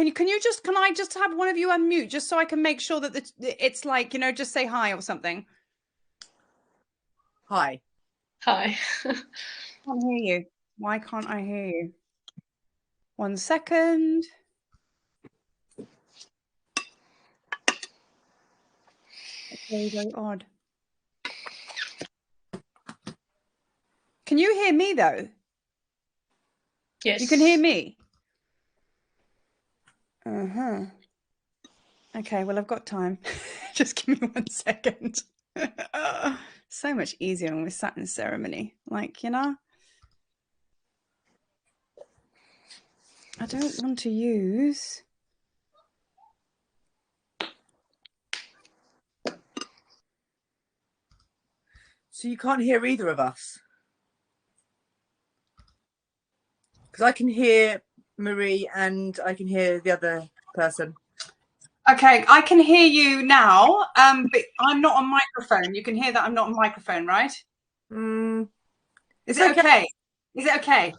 can I just have one of you unmute just so I can make sure that it's like, you know, just say hi or something. Hi. Hi. I can't hear you. Why can't I hear you? 1 second. That's very, very odd. Can you hear me though? Yes. You can hear me? Uh-huh. Okay, well, I've got time. Just give me 1 second. So much easier when we're sat in ceremony. Like, you know? I don't want to use... So you can't hear either of us? Because I can hear Marie and I can hear the other person. Okay, I can hear you now, but I'm not on microphone. You can hear that I'm not on microphone, right? Is it okay? Is it okay?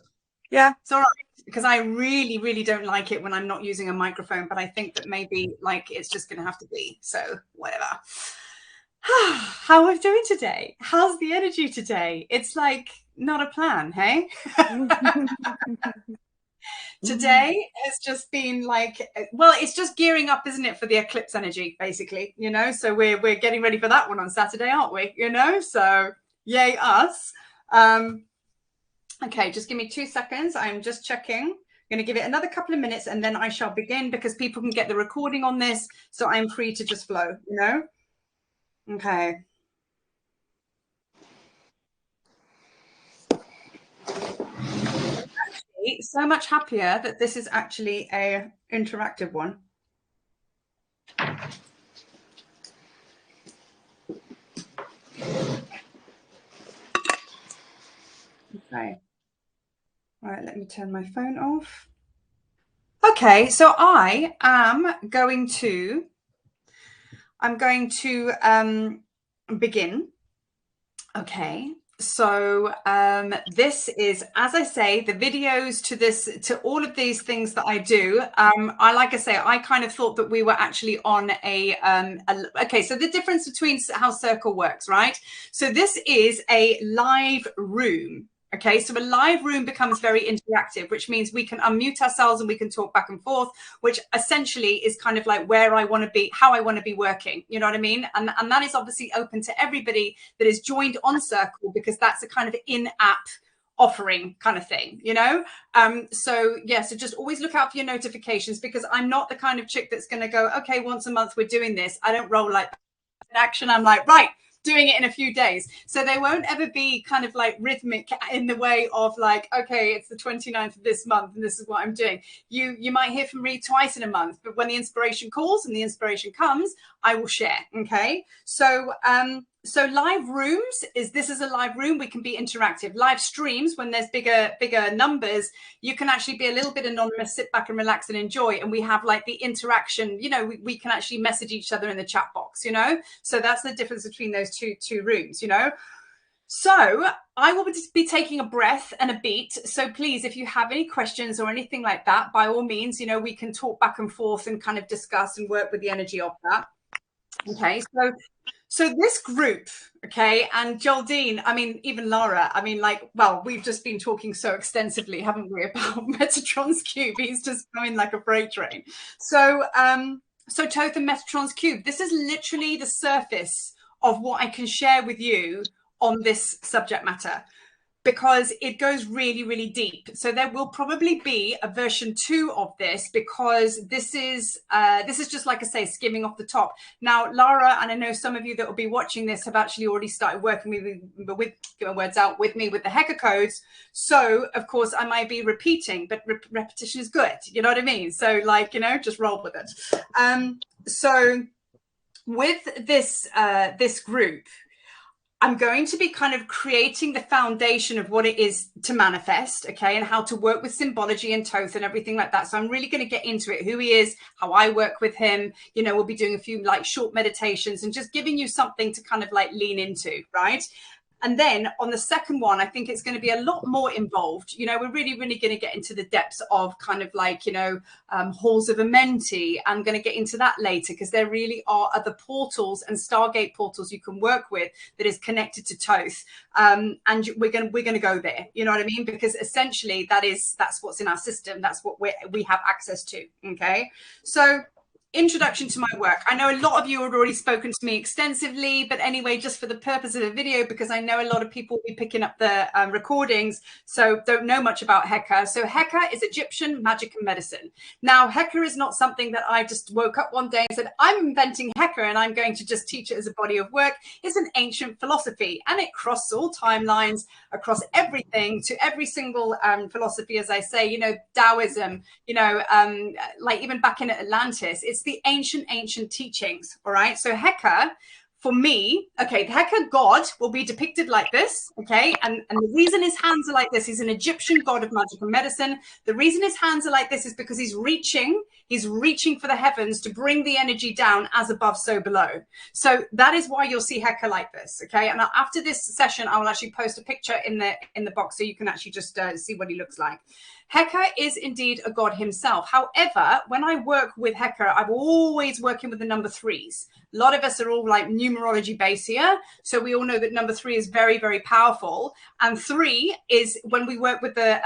Yeah. It's all right, because I really, really don't like it when I'm not using a microphone, but I think that maybe like it's just going to have to be. So whatever. How are we doing today? How's the energy today? It's like not a plan, hey? Today has just been like, well, it's just gearing up, isn't it, for the eclipse energy, basically, you know? So we're getting ready for that one on Saturday, aren't we? You know, so yay us. Okay, just give me 2 seconds. I'm just checking. I'm going to give it another couple of minutes and then I shall begin because people can get the recording on this. So I'm free to just flow, you know? Okay. Actually, so much happier that this is actually a interactive one. Okay. All right, let me turn my phone off. Okay, so I'm going to begin. Okay, so this is, as I say, the videos to all of these things that I do. Like I say, I kind of thought that we were actually on okay, so the difference between how Circle works, right? So this is a live room. Okay, so a live room becomes very interactive, which means we can unmute ourselves and we can talk back and forth, which essentially is kind of like where I want to be, how I want to be working. You know what I mean? And that is obviously open to everybody that is joined on Circle, because that's a kind of in-app offering kind of thing, you know? So yeah, so just always look out for your notifications, because I'm not the kind of chick that's going to go, okay, once a month we're doing this. I don't roll like in action. I'm like, right, doing it in a few days. So they won't ever be kind of like rhythmic in the way of like, okay, it's the 29th of this month and this is what I'm doing. You might hear from me twice in a month, but when the inspiration calls and the inspiration comes, I will share. Okay. So so live rooms this is a live room. We can be interactive. Live streams, when there's bigger numbers, you can actually be a little bit anonymous, sit back and relax and enjoy. And we have like the interaction, you know, we can actually message each other in the chat box, you know? So that's the difference between those two rooms, you know? So I will be taking a breath and a beat. So please, if you have any questions or anything like that, by all means, you know, we can talk back and forth and kind of discuss and work with the energy of that. Okay, so this group, okay, and Geraldine, I mean, even Lara, I mean, like, well, we've just been talking so extensively, haven't we, about Metatrons Cube? He's just coming like a freight train. So, so Thoth and Metatrons Cube, this is literally the surface of what I can share with you on this subject matter, because it goes really, really deep. So there will probably be a version 2 of this, because this is just, like I say, skimming off the top. Now, Lara, and I know some of you that will be watching this have actually already started working with get my words out, with me with the Hecker codes. So of course I might be repeating, but repetition is good. You know what I mean? So like, you know, just roll with it. So with this, this group, I'm going to be kind of creating the foundation of what it is to manifest, okay, and how to work with symbology and Thoth and everything like that. So I'm really going to get into it, who he is, how I work with him. You know, we'll be doing a few like short meditations and just giving you something to kind of like lean into, right? And then on the second one, I think it's going to be a lot more involved. You know, we're really going to get into the depths of kind of like, you know, Halls of Amenti. I'm going to get into that later, because there really are other portals and Stargate portals you can work with that is connected to Thoth. And we're going to go there. You know what I mean? Because essentially that's what's in our system. That's what we have access to. Okay. So introduction to my work. I know a lot of you have already spoken to me extensively, but anyway, just for the purpose of the video, because I know a lot of people will be picking up the recordings, so don't know much about Heka. So Heka is Egyptian magic and medicine. Now, Heka is not something that I just woke up one day and said, I'm inventing Heka and I'm going to just teach it as a body of work. It's an ancient philosophy, and it crosses all timelines, across everything, to every single philosophy, as I say, you know, Taoism, you know, like even back in Atlantis, it's the ancient teachings. All right. So Heka, for me, okay, the Heka god will be depicted like this. Okay. And the reason his hands are like this, he's an Egyptian god of magic and medicine. The reason his hands are like this is because he's reaching for the heavens to bring the energy down, as above, so below. So that is why you'll see Heka like this. Okay. And after this session, I will actually post a picture in the box so you can actually just see what he looks like. Heka is indeed a god himself. However, when I work with Heka, I'm always working with the number 3s. A lot of us are all like numerology based here. So we all know that number 3 is very, very powerful. And 3 is when we work with the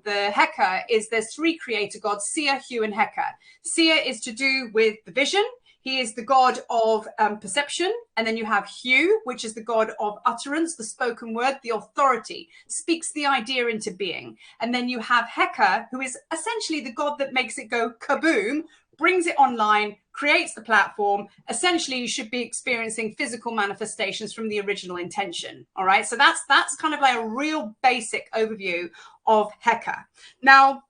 Heka, is there's 3 creator gods, Sia, Hu, and Heka. Sia is to do with the vision. He is the god of perception. And then you have Hu, which is the god of utterance, the spoken word, the authority, speaks the idea into being. And then you have Heka, who is essentially the god that makes it go kaboom, brings it online, creates the platform. Essentially, you should be experiencing physical manifestations from the original intention. All right. So that's kind of like a real basic overview of Heka. Now,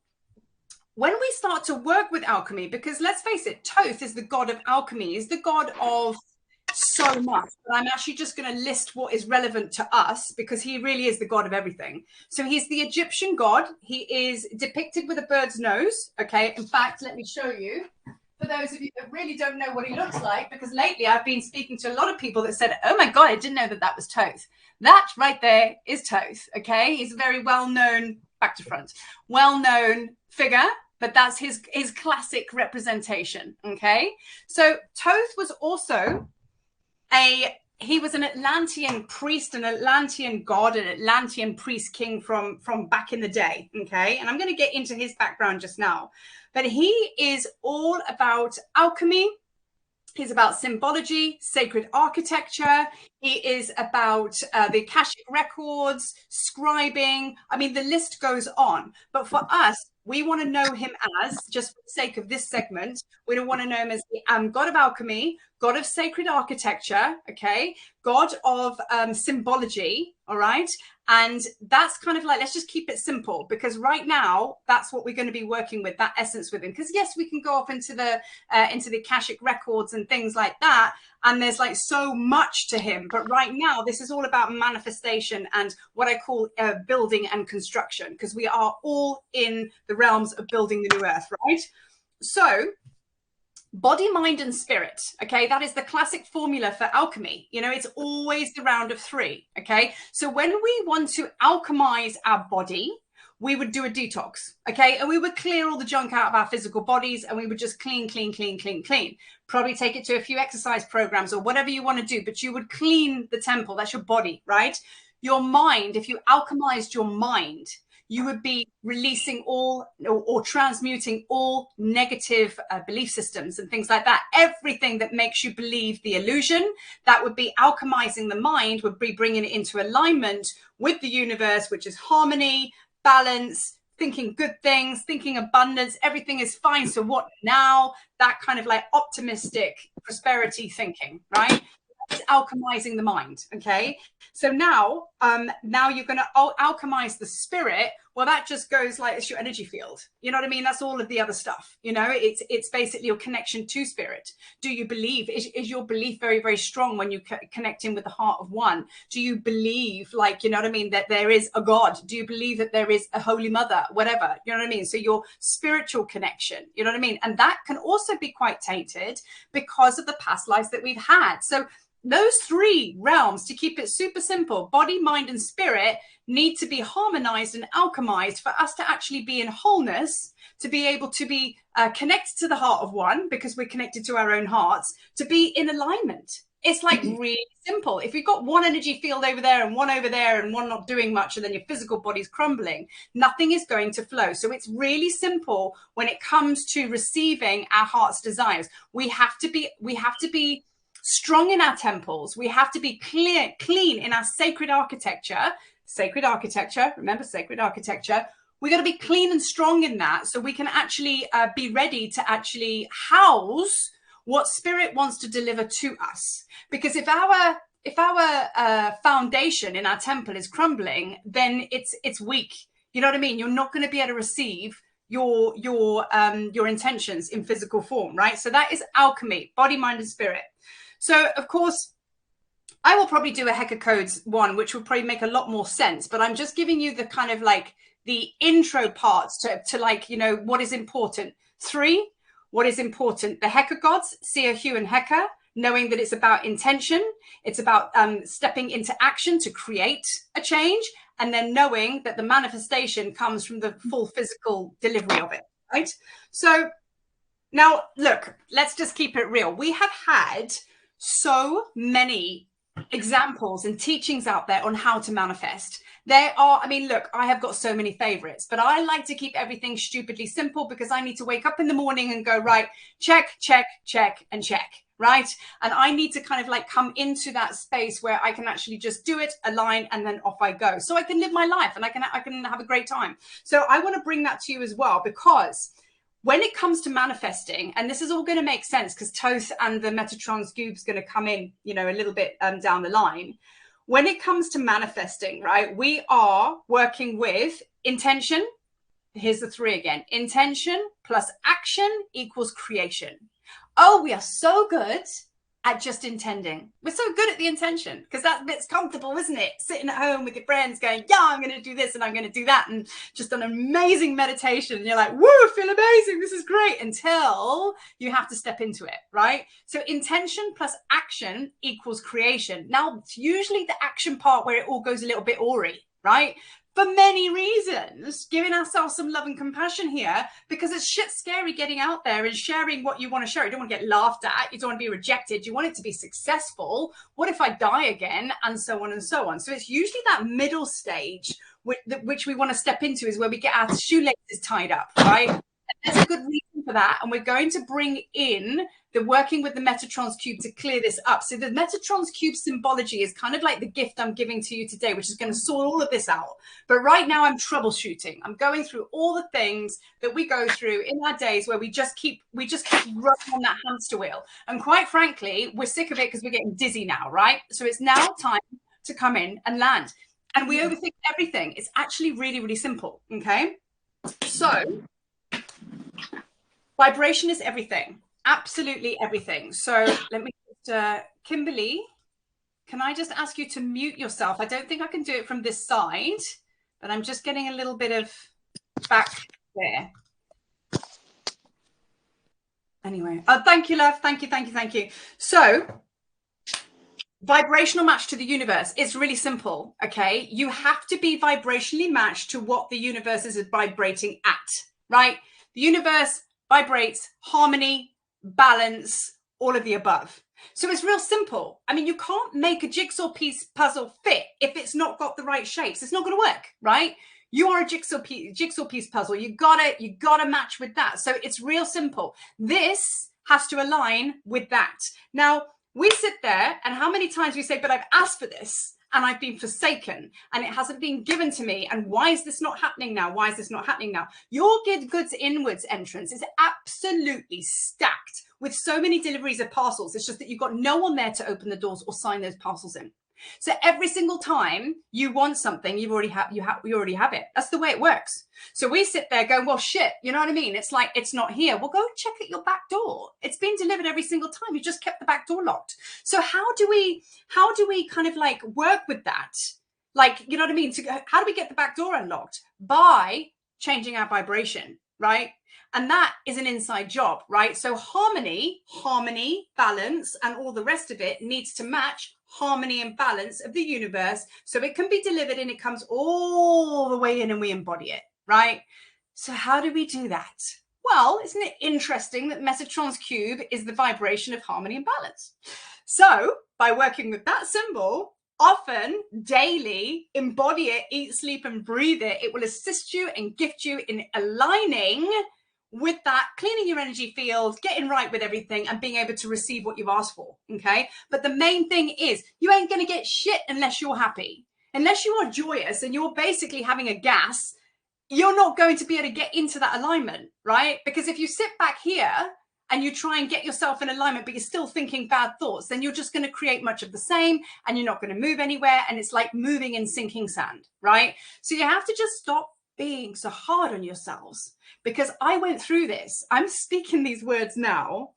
when we start to work with alchemy, because let's face it, Thoth is the god of alchemy, is the god of so much. But I'm actually just going to list what is relevant to us, because he really is the god of everything. So he's the Egyptian god. He is depicted with a bird's nose. Okay. In fact, let me show you, for those of you that really don't know what he looks like, because lately I've been speaking to a lot of people that said, oh my God, I didn't know that that was Thoth. That right there is Thoth. Okay. He's a very well-known, back to front, well-known figure. But that's his classic representation. Okay. So Thoth was also he was an Atlantean priest, an Atlantean god, an Atlantean priest king from back in the day. Okay. And I'm going to get into his background just now. But he is all about alchemy. He's about symbology, sacred architecture. He is about the Akashic records, scribing. I mean, the list goes on. But for us, we want to know him as, just for the sake of this segment, we don't want to know him as the god of alchemy, god of sacred architecture, okay, god of symbology, all right? And that's kind of like, let's just keep it simple, because right now, that's what we're going to be working with, that essence with him. Because yes, we can go off into the Akashic records and things like that, and there's like so much to him. But right now, this is all about manifestation and what I call building and construction, because we are all in the realms of building the new earth, right? So body, mind, and spirit. Okay. That is the classic formula for alchemy. You know, it's always the round of 3. Okay. So when we want to alchemize our body, we would do a detox. Okay. And we would clear all the junk out of our physical bodies, and we would just clean. Probably take it to a few exercise programs or whatever you want to do, but you would clean the temple. That's your body, right? Your mind, if you alchemized your mind, you would be releasing all or transmuting all negative belief systems and things like that. Everything that makes you believe the illusion, that would be alchemizing the mind, would be bringing it into alignment with the universe, which is harmony, balance, thinking good things, thinking abundance, everything is fine. So what now? That kind of like optimistic prosperity thinking, right? It's alchemizing the mind. Okay. So now you're going to alchemize the spirit, Well, that just goes like, it's your energy field. You know what I mean? That's all of the other stuff. You know, it's basically your connection to spirit. Do you believe, is your belief very, very strong when you connect in with the heart of one? Do you believe, like, you know what I mean, that there is a God? Do you believe that there is a holy mother, whatever, you know what I mean? So your spiritual connection, you know what I mean? And that can also be quite tainted because of the past lives that we've had. So those three realms, to keep it super simple, body, mind, and spirit, need to be harmonized and alchemized for us to actually be in wholeness, to be able to be connected to the heart of one, because we're connected to our own hearts, to be in alignment. It's like really simple. If you've got one energy field over there and one over there and one not doing much, and then your physical body's crumbling, nothing is going to flow. So it's really simple when it comes to receiving our heart's desires. We have to be strong in our temples. We have to be clean in our sacred architecture. Remember, sacred architecture. We got to be clean and strong in that, so we can actually be ready to actually house what spirit wants to deliver to us. Because if our foundation in our temple is crumbling, then it's weak. You know what I mean? You're not going to be able to receive your intentions in physical form, right? So that is alchemy, body, mind, and spirit. So, of course, I will probably do a Hecker Codes one, which will probably make a lot more sense. But I'm just giving you the kind of like the intro parts to like, you know, what is important. 3, what is important? The Hecker gods, Seer, Hugh, and Hecker, knowing that it's about intention. It's about stepping into action to create a change. And then knowing that the manifestation comes from the full physical delivery of it, right? So now, look, let's just keep it real. We have had so many examples and teachings out there on how to manifest. There are, I mean, look, I have got so many favorites, but I like to keep everything stupidly simple because I need to wake up in the morning and go, right, check, check, check, and check, right? And I need to kind of like come into that space where I can actually just do it, align, and then off I go. So I can live my life and I can have a great time. So I want to bring that to you as well, because when it comes to manifesting, and this is all going to make sense because Thoth and the Metatrons goob's going to come in, you know, a little bit down the line. When it comes to manifesting, right, we are working with intention. Here's the 3 again. Intention plus action equals creation. Oh, we are so good at just intending. We're so good at the intention because that bit's comfortable, isn't it? Sitting at home with your friends going, yeah, I'm going to do this and I'm going to do that. And just an amazing meditation. And you're like, woo, I feel amazing. This is great. Until you have to step into it, right? So intention plus action equals creation. Now, it's usually the action part where it all goes a little bit awry, right? For many reasons, giving ourselves some love and compassion here, because it's shit scary getting out there and sharing what you want to share. You don't want to get laughed at. You don't want to be rejected. You want it to be successful. What if I die again? And so on and so on. So it's usually that middle stage which we want to step into, is where we get our shoelaces tied up, right? And there's a good reason for that. And we're going to bring in the working with the Metatrons cube to clear this up. So the Metatrons cube symbology is kind of like the gift I'm giving to you today, which is going to sort all of this out. But right now I'm troubleshooting. I'm going through all the things that we go through in our days where we just keep running on that hamster wheel. And quite frankly, we're sick of it because we're getting dizzy now, right? So it's now time to come in and land. And we overthink everything. It's actually really, really simple, okay? So vibration is everything. Absolutely everything. So let me just, Kimberly, can I just ask you to mute yourself? I don't think I can do it from this side, but I'm just getting a little bit of back there. Anyway, thank you, love. Thank you, thank you, thank you. So vibrational match to the universe. It's really simple, okay? You have to be vibrationally matched to what the universe is vibrating at, right? The universe vibrates harmony, balance, all of the above. So it's real simple. I mean, you can't make a jigsaw piece puzzle fit if it's not got the right shapes. It's not going to work, right? You are a jigsaw piece puzzle. You gotta match with that. So it's real simple. This has to align with that. Now, we sit there, and how many times we say, but I've asked for this and I've been forsaken and it hasn't been given to me. And why is this not happening now? Why is this not happening now? Your goods inwards entrance is absolutely stacked with so many deliveries of parcels. It's just that you've got no one there to open the doors or sign those parcels in. So every single time you want something, you already have it. That's the way it works. So we sit there going, well, shit, you know what I mean? It's like, it's not here. Well, go and check at your back door. It's been delivered every single time. You just kept the back door locked. So how do we kind of like work with that? Like, you know what I mean? So how do we get the back door unlocked? By changing our vibration, right? And that is an inside job, right? So harmony, balance, and all the rest of it needs to match harmony and balance of the universe so it can be delivered and it comes all the way in and we embody it, right? So how do we do that? Well, isn't it interesting that Metatron's cube is the vibration of harmony and balance? So by working with that symbol, often, daily, embody it, eat, sleep, and breathe it, it will assist you and gift you in aligning with that, cleaning your energy field, getting right with everything, and being able to receive what you've asked for, okay? But the main thing is, you ain't going to get shit unless you're happy. Unless you are joyous and you're basically having a gas, you're not going to be able to get into that alignment, right? Because if you sit back here and you try and get yourself in alignment, but you're still thinking bad thoughts, then you're just going to create much of the same, and you're not going to move anywhere, and it's like moving in sinking sand, right? So you have to just stop being so hard on yourselves, because I went through this. I'm speaking these words now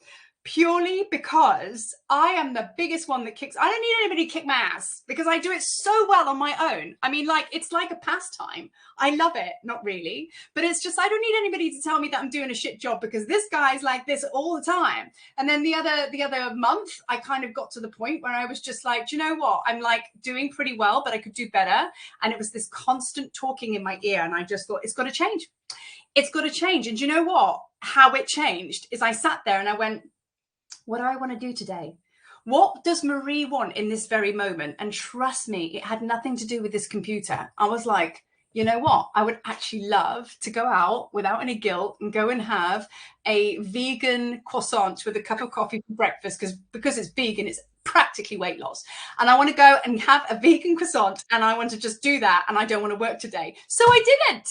purely because I am the biggest one that kicks. I don't need anybody to kick my ass because I do it so well on my own. I mean, like, it's like a pastime. I love it. Not really, but it's just, I don't need anybody to tell me that I'm doing a shit job because this guy's like this all the time. And then the other month, I kind of got to the point where I was just like, do you know what? I'm like doing pretty well, but I could do better. And it was this constant talking in my ear. And I just thought, it's got to change. It's got to change. And do you know what? How it changed is I sat there and I went, what do I want to do today? What does Marie want in this very moment? And trust me, it had nothing to do with this computer. I was like, you know what? I would actually love to go out without any guilt and go and have a vegan croissant with a cup of coffee for breakfast because it's vegan, it's practically weight loss. And I want to go and have a vegan croissant and I want to just do that. And I don't want to work today. So I didn't.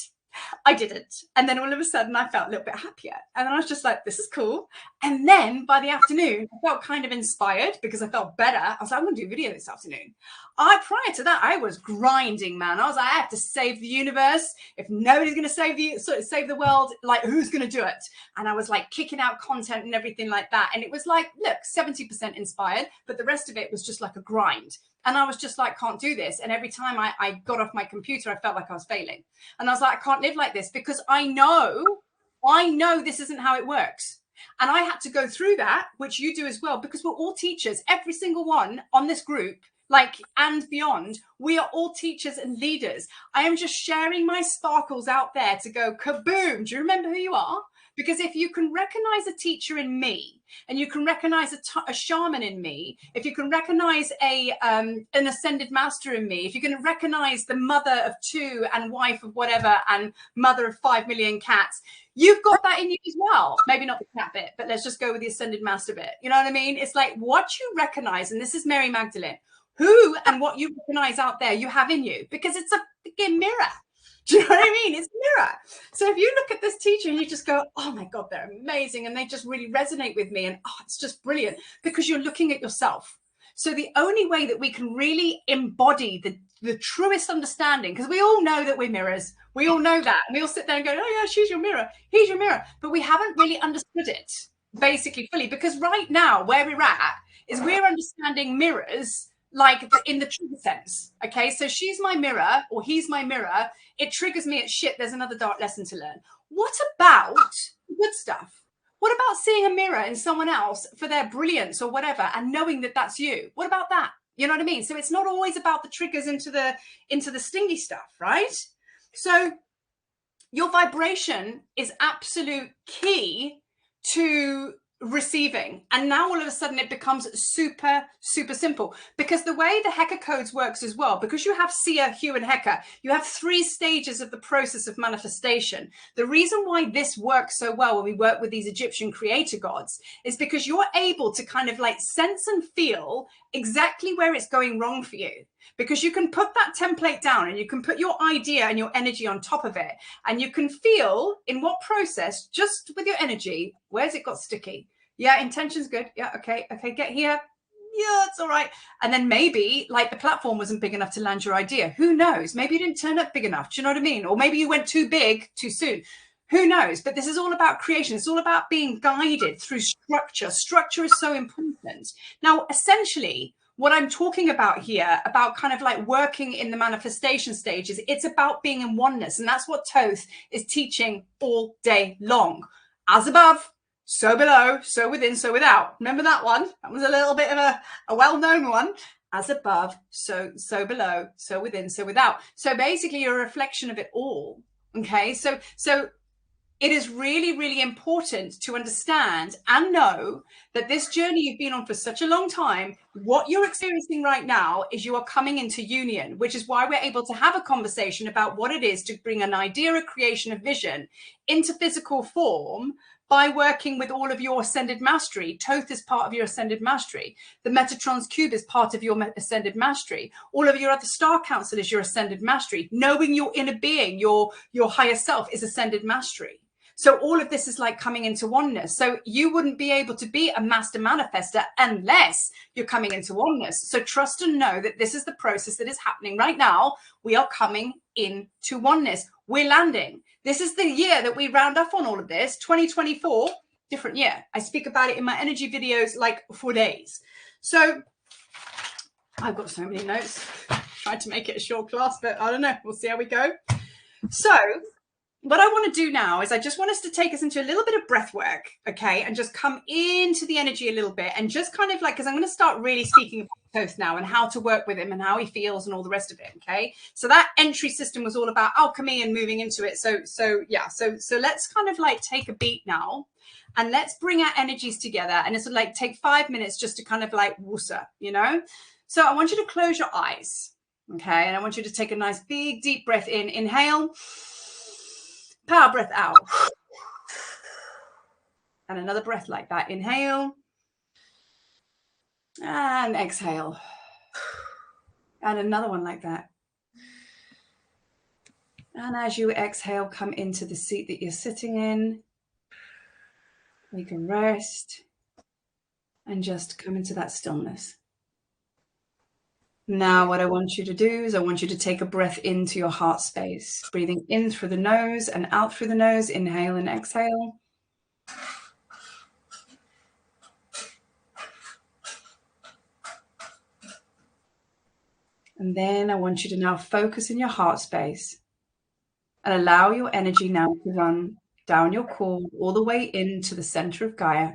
And then all of a sudden I felt a little bit happier. And then I was just like, this is cool. And then by the afternoon, I felt kind of inspired because I felt better. I was like, I'm going to do a video this afternoon. Prior to that, I was grinding, man. I was like, I have to save the universe. If nobody's going to save the world, like, who's going to do it? And I was like kicking out content and everything like that. And it was like, look, 70% inspired, but the rest of it was just like a grind. And I was just like, can't do this. And every time I got off my computer, I felt like I was failing. And I was like, I can't live like this because I know this isn't how it works. And I had to go through that, which you do as well, because we're all teachers. Every single one on this group, like, and beyond, we are all teachers and leaders. I am just sharing my sparkles out there to go kaboom. Do you remember who you are? Because if you can recognize a teacher in me, and you can recognize a shaman in me, if you can recognize an ascended master in me, if you can recognize the mother of 2 and wife of whatever and mother of 5 million cats, you've got that in you as well. Maybe not the cat bit, but let's just go with the ascended master bit. You know what I mean? It's like what you recognize, and this is Mary Magdalene, who and what you recognize out there you have in you, because it's a freaking mirror. Do you know what I mean? It's a mirror. So if you look at this teacher and you just go, oh my God, they're amazing. And they just really resonate with me. And it's just brilliant because you're looking at yourself. So the only way that we can really embody the truest understanding, because we all know that we're mirrors. We all know that. And we all sit there and go, oh yeah, she's your mirror. He's your mirror. But we haven't really understood it basically fully, because right now where we're at is we're understanding mirrors like in the trigger sense. Okay, so she's my mirror or he's my mirror. It triggers me at shit. There's another dark lesson to learn. What about the good stuff? What about seeing a mirror in someone else for their brilliance or whatever and knowing that that's you? What about that? You know what I mean? So it's not always about the triggers into the stingy stuff, right? So your vibration is absolute key to receiving. And now all of a sudden it becomes super, super simple, because the way the Hecker codes works as well, because you have Seer, Hue, and Hecker, you have 3 stages of the process of manifestation. The reason why this works so well when we work with these Egyptian creator gods is because you're able to kind of like sense and feel exactly where it's going wrong for you, because you can put that template down and you can put your idea and your energy on top of it, and you can feel in what process, just with your energy, where's it got sticky? Yeah, intention's good. Yeah, okay, get here. yeah, it's all right. And then maybe like the platform wasn't big enough to land your idea. Who knows? Maybe you didn't turn up big enough. Do you know what I mean? Or maybe you went too big too soon. Who knows? But this is all about creation. It's all about being guided through structure. Structure is so important. Now, essentially, what I'm talking about here, about kind of like working in the manifestation stages, it's about being in oneness. And that's what Thoth is teaching all day long. As above, so below, so within, so without. Remember that one? That was a little bit of a well-known one. As above, so below, so within, so without. So basically, you're a reflection of it all. Okay, so it is really, really important to understand and know that this journey you've been on for such a long time, what you're experiencing right now is you are coming into union, which is why we're able to have a conversation about what it is to bring an idea, a creation, a vision into physical form by working with all of your ascended mastery. Thoth is part of your ascended mastery. The Metatrons cube is part of your ascended mastery. All of your other star council is your ascended mastery. Knowing your inner being, your higher self, is ascended mastery. So all of this is like coming into oneness. So you wouldn't be able to be a master manifester unless you're coming into oneness. So trust and know that this is the process that is happening right now. We are coming into oneness. We're landing. This is the year that we round up on all of this. 2024, different year. I speak about it in my energy videos like for days. So I've got so many notes. Tried to make it a short class, but I don't know. We'll see how we go. So what I want to do now is I just want us to take us into a little bit of breath work, okay, and just come into the energy a little bit and just kind of like, because I'm going to start really speaking about Thoth now and how to work with him and how he feels and all the rest of it, okay? So that entry system was all about alchemy and moving into it. So let's kind of like take a beat now and let's bring our energies together, and it's like take 5 minutes just to kind of like woosa, you know? So I want you to close your eyes, okay? And I want you to take a nice big deep breath in. Inhale. Power breath out. And another breath like that. Inhale. And exhale. And another one like that. And as you exhale, come into the seat that you're sitting in. You can rest and just come into that stillness. Now, what I want you to do is I want you to take a breath into your heart space, breathing in through the nose and out through the nose. Inhale and exhale. And then I want you to now focus in your heart space and allow your energy now to run down your core all the way into the center of Gaia.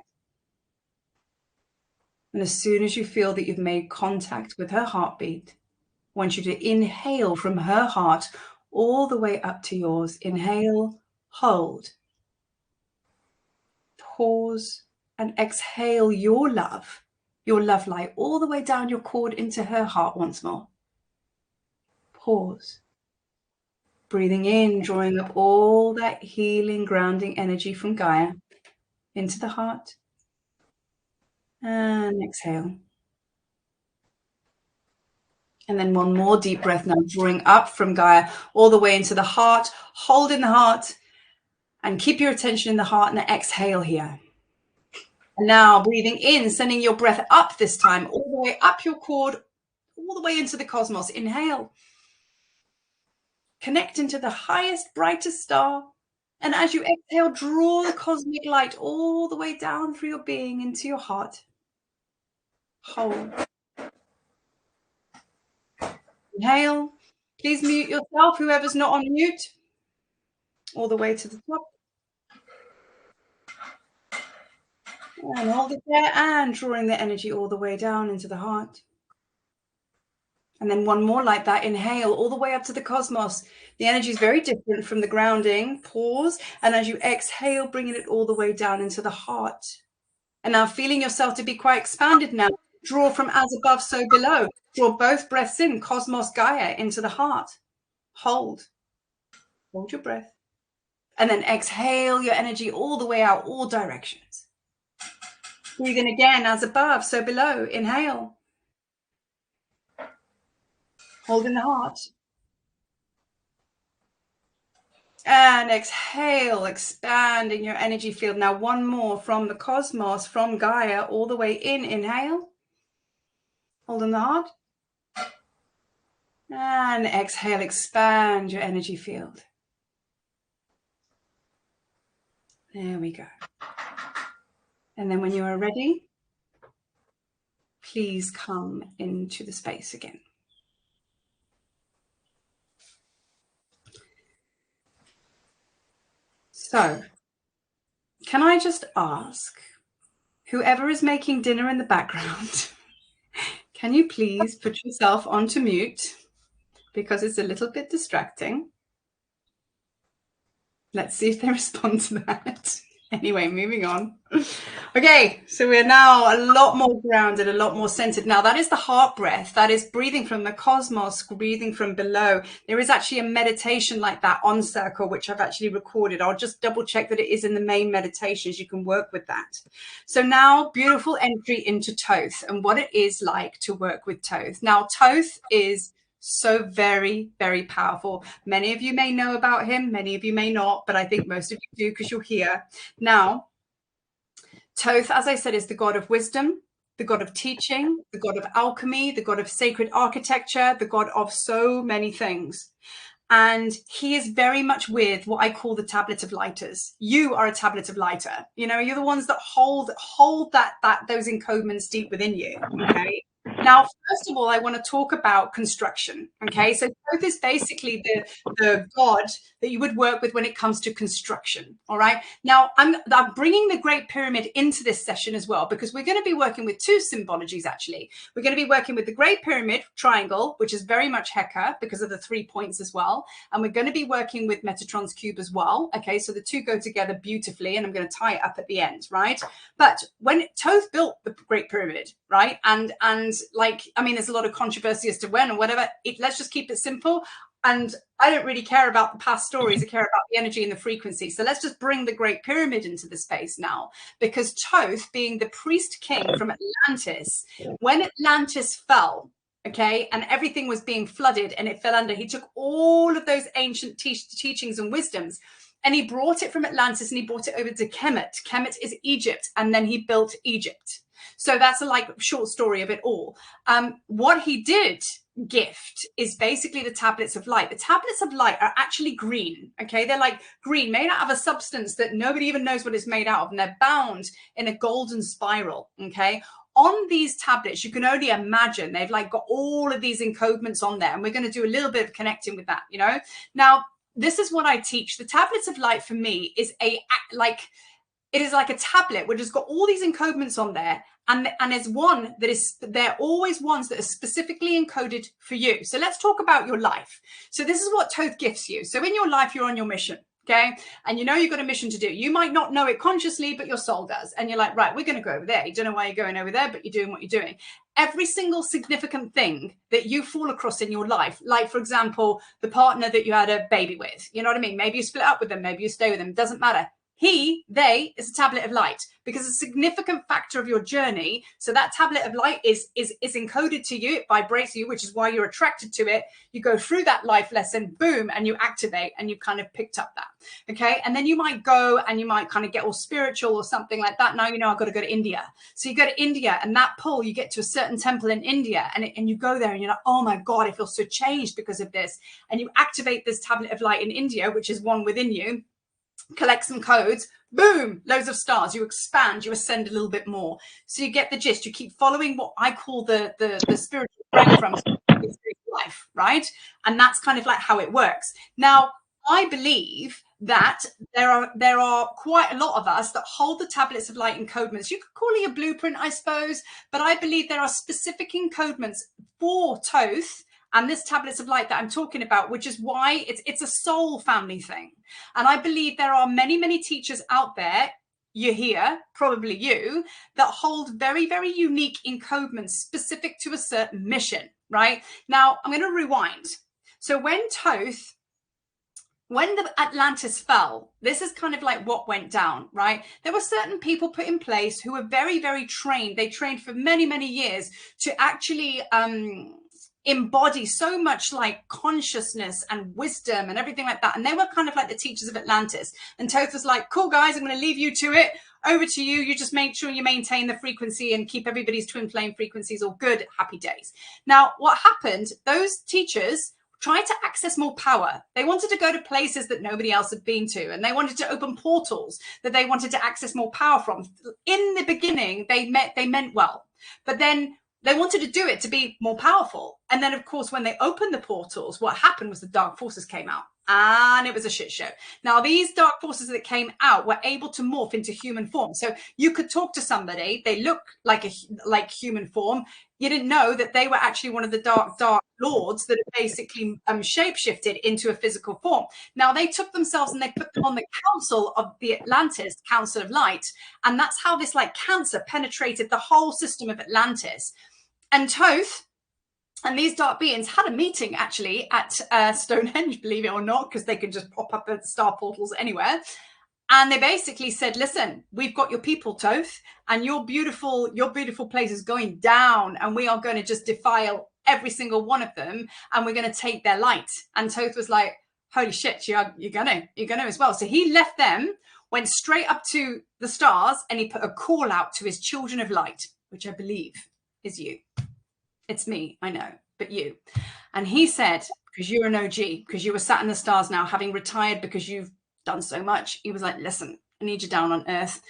And as soon as you feel that you've made contact with her heartbeat, I want you to inhale from her heart all the way up to yours. Inhale, hold, pause, and exhale your love light all the way down your cord into her heart once more. Pause. Breathing in, drawing up all that healing, grounding energy from Gaia into the heart. And exhale. And then one more deep breath now, drawing up from Gaia all the way into the heart. Hold in the heart and keep your attention in the heart, and exhale here. And now breathing in, sending your breath up this time, all the way up your cord, all the way into the cosmos. Inhale. Connect into the highest, brightest star. And as you exhale, draw the cosmic light all the way down through your being into your heart. Hold. Inhale. Please mute yourself, whoever's not on mute. All the way to the top. And hold it there, and drawing the energy all the way down into the heart. And then one more like that. Inhale all the way up to the cosmos. The energy is very different from the grounding. Pause. And as you exhale, bringing it all the way down into the heart. And now feeling yourself to be quite expanded now. Draw from as above, so below. Draw both breaths in, cosmos, Gaia, into the heart. Hold. Hold your breath. And then exhale your energy all the way out, all directions. Breathe in again, as above, so below. Inhale. Hold in the heart. And exhale, expanding your energy field. Now one more from the cosmos, from Gaia, all the way in. Inhale. Hold on the heart. And exhale, expand your energy field. There we go. And then when you are ready, please come into the space again. So, can I just ask, whoever is making dinner in the background, can you please put yourself onto mute? Because it's a little bit distracting. Let's see if they respond to that. Anyway, moving on. Okay, so we're now a lot more grounded, a lot more centered. Now, that is the heart breath. That is breathing from the cosmos, breathing from below. There is actually a meditation like that on Circle, which I've actually recorded. I'll just double check that it is in the main meditations. You can work with that. So now, beautiful entry into Thoth and what it is like to work with Thoth. Now, Thoth is so very, very powerful. Many of you may know about him, many of you may not, but I think most of you do because you're here. Now, Thoth, as I said, is the god of wisdom, the god of teaching, the god of alchemy, the god of sacred architecture, the god of so many things. And he is very much with what I call the tablet of lighters. You are a tablet of lighter. You know, you're the ones that hold those encodements deep within you. Okay. Now, first of all, I want to talk about construction. Okay, so Thoth is basically the god that you would work with when it comes to construction. All right. Now, I'm bringing the Great Pyramid into this session as well, because we're going to be working with two symbologies, actually. We're going to be working with the Great Pyramid triangle, which is very much Heka because of the 3 points as well. And we're going to be working with Metatrons cube as well. Okay, so the two go together beautifully, and I'm going to tie it up at the end, right? But when Thoth built the Great Pyramid, right, and like, I mean, there's a lot of controversy as to when or whatever. Let's just keep it simple. And I don't really care about the past stories. I care about the energy and the frequency. So let's just bring the Great Pyramid into the space now, because Thoth, being the priest king from Atlantis, when Atlantis fell, okay, and everything was being flooded and it fell under, he took all of those ancient teachings and wisdoms, and he brought it from Atlantis and he brought it over to Sekhmet. Sekhmet is Egypt, and then he built Egypt. So that's a like short story of it all. What he did gift is basically the tablets of light. The tablets of light are actually green. Okay, they're like green, made out of a substance that nobody even knows what it's made out of, and they're bound in a golden spiral. Okay, on these tablets, you can only imagine they've like got all of these encodements on there, and we're going to do a little bit of connecting with that. You know, now this is what I teach. The tablets of light for me is it is like a tablet which has got all these encodements on there. And there's one that is, they're always ones that are specifically encoded for you. So let's talk about your life. So this is what Thoth gifts you. So in your life, you're on your mission, okay? And you know you've got a mission to do. You might not know it consciously, but your soul does. And you're like, right, we're going to go over there. You don't know why you're going over there, but you're doing what you're doing. Every single significant thing that you fall across in your life, like, for example, the partner that you had a baby with, you know what I mean? Maybe you split up with them, maybe you stay with them, doesn't matter. They is a tablet of light, because a significant factor of your journey. So that tablet of light is encoded to you. It vibrates you, which is why you're attracted to it. You go through that life lesson, boom, and you activate, and you kind of picked up that. Okay. And then you might go and you might kind of get all spiritual or something like that. Now, you know, I've got to go to India. So you go to India, and that pull, you get to a certain temple in India, and you go there and you're like, oh my God, I feel so changed because of this. And you activate this tablet of light in India, which is one within you. Collect some codes, boom, loads of stars. You expand, you ascend a little bit more. So you get the gist. You keep following what I call the spiritual breadcrumbs of life, right? And that's kind of like how it works. Now, I believe that there are quite a lot of us that hold the tablets of light encodements. You could call it a blueprint, I suppose, but I believe there are specific encodements for Thoth and this tablets of light that I'm talking about, which is why it's a soul family thing. And I believe there are many, many teachers out there, you're here, probably you, that hold very, very unique encodements specific to a certain mission, right? Now, I'm going to rewind. So when the Atlantis fell, this is kind of like what went down, right? There were certain people put in place who were very, very trained. They trained for many, many years to actually embody so much like consciousness and wisdom and everything like that. And they were kind of like the teachers of Atlantis. And Thoth was like, cool guys, I'm going to leave you to it. over to you. You just make sure you maintain the frequency and keep everybody's twin flame frequencies all good. Happy days. Now, what happened, those teachers tried to access more power. They wanted to go to places that nobody else had been to, and they wanted to open portals that they wanted to access more power from. In the beginning, they meant well, but then they wanted to do it to be more powerful. And then, of course, when they opened the portals, what happened was the dark forces came out, and it was a shit show. Now, these dark forces that came out were able to morph into human form. So you could talk to somebody, they look like human form. You didn't know that they were actually one of the dark lords that had basically shapeshifted into a physical form. Now, they took themselves and they put them on the council of the Atlantis, Council of Light. And that's how this like cancer penetrated the whole system of Atlantis. And Thoth and these dark beings had a meeting actually at Stonehenge, believe it or not, because they can just pop up at star portals anywhere. And they basically said, listen, we've got your people, Thoth, and your beautiful place is going down, and we are going to just defile every single one of them, and we're going to take their light. And Thoth was like, holy shit, you're gonna as well. So he left them, went straight up to the stars, and he put a call out to his children of light, which I believe is you. It's me, I know, but you. And he said, because you're an OG, because you were sat in the stars now, having retired because you've done so much, he was like, listen, I need you down on earth.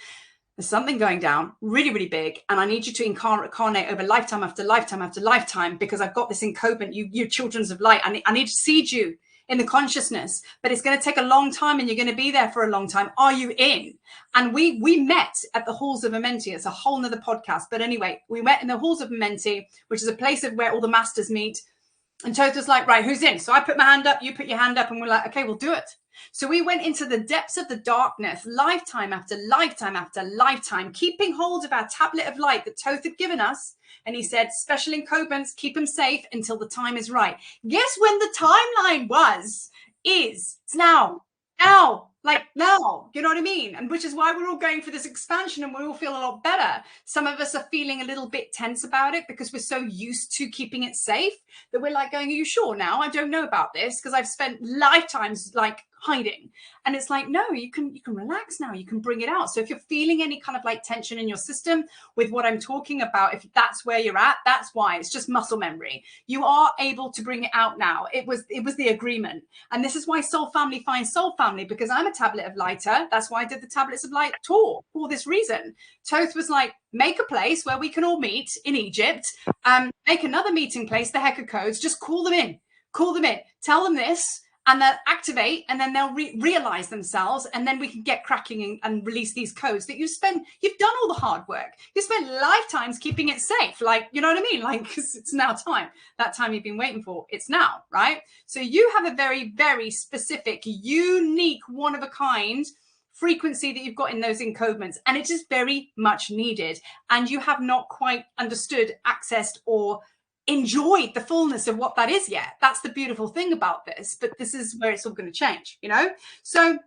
There's something going down really, really big, and I need you to incarnate over lifetime after lifetime after lifetime, because I've got this encodement, you children of light. I need to seed you in the consciousness, but it's going to take a long time, and you're going to be there for a long time. Are you in? And we met at the Halls of Anubis. It's a whole nother podcast. But anyway, we met in the Halls of Anubis, which is a place of where all the masters meet. And Thoth was like, right, who's in? So I put my hand up, you put your hand up, and we're like, okay, we'll do it. So we went into the depths of the darkness, lifetime after lifetime after lifetime, keeping hold of our tablet of light that Thoth had given us. And he said, special encodements, keep them safe until the time is right. Guess when the timeline is now, like now, you know what I mean? And which is why we're all going for this expansion, and we all feel a lot better. Some of us are feeling a little bit tense about it because we're so used to keeping it safe that we're like going, are you sure now? I don't know about this because I've spent lifetimes like hiding. And it's like, no, you can relax now. You can bring it out. So if you're feeling any kind of like tension in your system with what I'm talking about, if that's where you're at, that's why. It's just muscle memory. You are able to bring it out now. It was the agreement. And this is why Soul Family finds Soul Family, because I'm a tablet of lighter. That's why I did the Tablets of Light tour for this reason. Thoth was like, make a place where we can all meet in Egypt, make another meeting place, the Hecker codes, just call them in, tell them this, and they'll activate, and then they'll realize themselves, and then we can get cracking and release these codes that you've done all the hard work. You spent lifetimes keeping it safe. Like, you know what I mean? Like, because it's now time. That time you've been waiting for, it's now, right? So you have a very, very specific, unique, one-of-a-kind frequency that you've got in those encodements, and it is very much needed. And you have not quite understood, accessed, or enjoyed the fullness of what that is yet. That's the beautiful thing about this, but this is where it's all going to change, you know? So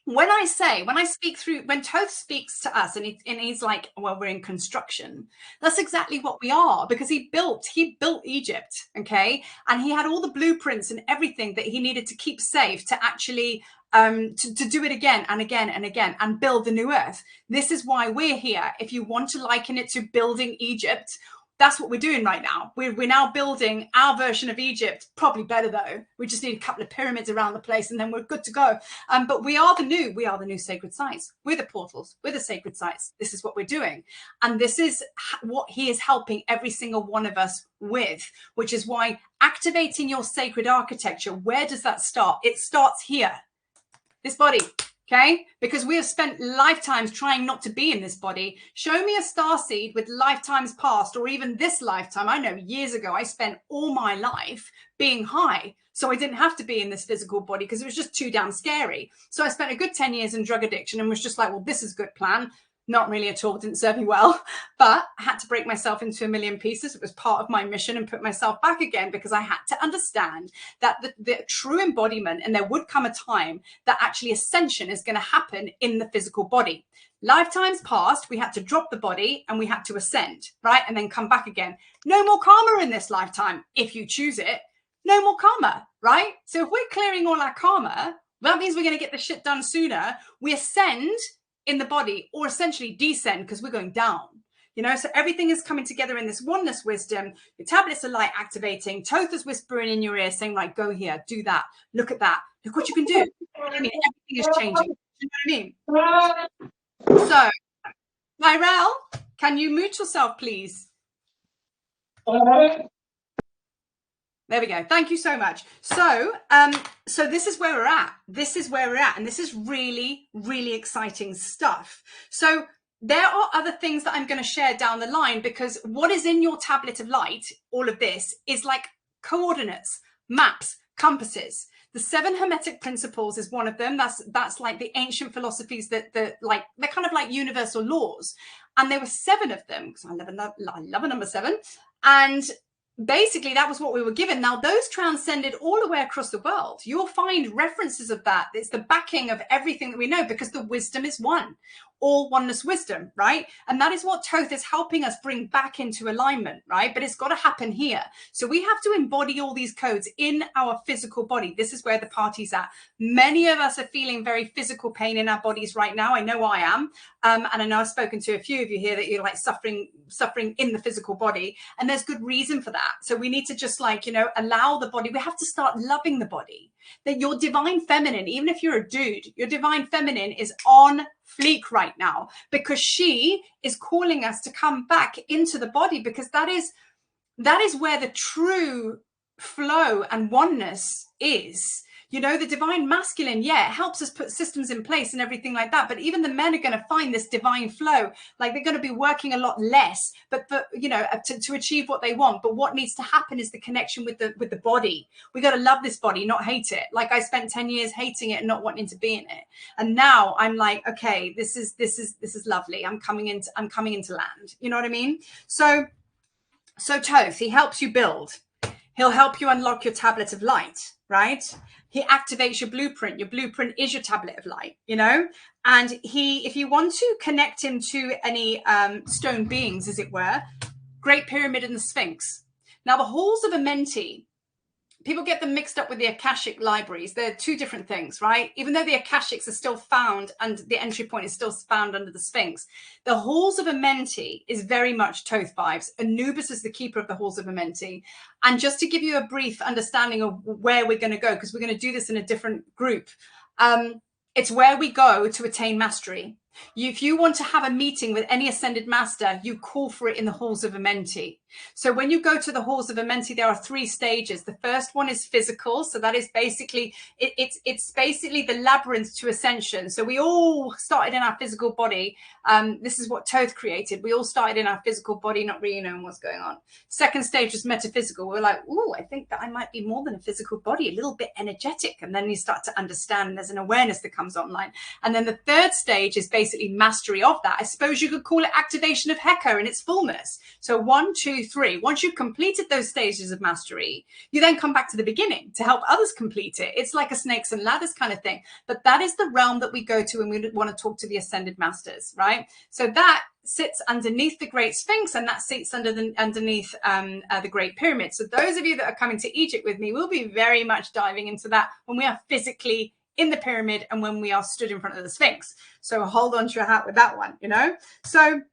when Thoth speaks to us and he's like, well, we're in construction, that's exactly what we are, because he built Egypt, okay? And he had all the blueprints and everything that he needed to keep safe to actually to do it again and again and again and build the new earth. This is why we're here. If you want to liken it to building Egypt, that's what we're doing right now. We're now building our version of Egypt, probably better though. We just need a couple of pyramids around the place and then we're good to go. But we are the new sacred sites. We're the portals, we're the sacred sites. This is what we're doing. And this is what he is helping every single one of us with, which is why activating your sacred architecture, where does that start? It starts here, this body. Okay, because we have spent lifetimes trying not to be in this body. Show me a starseed with lifetimes past, or even this lifetime. I know years ago, I spent all my life being high. So I didn't have to be in this physical body because it was just too damn scary. So I spent a good 10 years in drug addiction and was just like, well, this is a good plan. Not really at all, didn't serve me well, but I had to break myself into a million pieces. It was part of my mission, and put myself back again because I had to understand that the true embodiment, and there would come a time that actually ascension is going to happen in the physical body. Lifetimes past, we had to drop the body and we had to ascend, right? And then come back again. No more karma in this lifetime, if you choose it. No more karma, right? So if we're clearing all our karma, that means we're going to get the shit done sooner. We ascend in the body, or essentially descend because we're going down. You know, so everything is coming together in this oneness wisdom. Your tablets are light activating. Thoth is whispering in your ear saying, like, go here, do that, look at that, look what you can do. You know what I mean? Everything is changing. You know what I mean? So, Tyrell, can you mute yourself, please? There we go. Thank you so much. So, so this is where we're at. This is where we're at. And this is really, really exciting stuff. So there are other things that I'm going to share down the line, because what is in your tablet of light, all of this, is like coordinates, maps, compasses. The 7 Hermetic principles is one of them. That's like the ancient philosophies that like they're kind of like universal laws. And there were 7 of them, because I love a number 7. And basically that was what we were given. Now those transcended all the way across the world. You'll find references of that. It's the backing of everything that we know, because the wisdom is one, all oneness wisdom, right? And that is what Thoth is helping us bring back into alignment, right? But it's got to happen here. So we have to embody all these codes in our physical body. This is where the party's at. Many of us are feeling very physical pain in our bodies right now. I know I am. And I know I've spoken to a few of you here that you're like suffering in the physical body. And there's good reason for that. So we need to just like, you know, allow the body. We have to start loving the body. That your divine feminine, even if you're a dude, your divine feminine is on fleek right now, because she is calling us to come back into the body, because that is where the true flow and oneness is. You know, the divine masculine, yeah, it helps us put systems in place and everything like that. But even the men are going to find this divine flow, like they're going to be working a lot less, but you know, to achieve what they want. But what needs to happen is the connection with the body. We got to love this body, not hate it. Like I spent 10 years hating it and not wanting to be in it. And now I'm like, okay, this is lovely. I'm coming into land. You know what I mean? So Thoth, he helps you build. He'll help you unlock your tablet of light, right? He activates your blueprint. Your blueprint is your tablet of light, you know? And if you want to connect him to any stone beings, as it were, Great Pyramid and the Sphinx. Now, the Halls of Amenti, people get them mixed up with the Akashic libraries. They're 2 different things, right? Even though the Akashics are still found and the entry point is still found under the Sphinx, the Halls of Amenti is very much Thoth vibes. Anubis is the keeper of the Halls of Amenti. And just to give you a brief understanding of where we're going to go, because we're going to do this in a different group, it's where we go to attain mastery. If you want to have a meeting with any ascended master, you call for it in the Halls of Amenti. So when you go to the Halls of Amenti, there are 3 stages. The first one is physical. So that is basically, it's basically the labyrinth to ascension. So we all started in our physical body. This is what Thoth created. We all started in our physical body, not really knowing what's going on. Second stage is metaphysical. We're like, oh, I think that I might be more than a physical body, a little bit energetic. And then you start to understand, and there's an awareness that comes online. And then the third stage is basically mastery of that. I suppose you could call it activation of Heka in its fullness. So 1, 2, 3. Once you've completed those stages of mastery, you then come back to the beginning to help others complete it. It's like a snakes and ladders kind of thing. But that is the realm that we go to when we want to talk to the ascended masters, right? So that sits underneath the Great Sphinx, and that sits underneath the Great Pyramid. So those of you that are coming to Egypt with me, we'll be very much diving into that when we are physically in the pyramid and when we are stood in front of the Sphinx. So hold on to your hat with that one, you know? So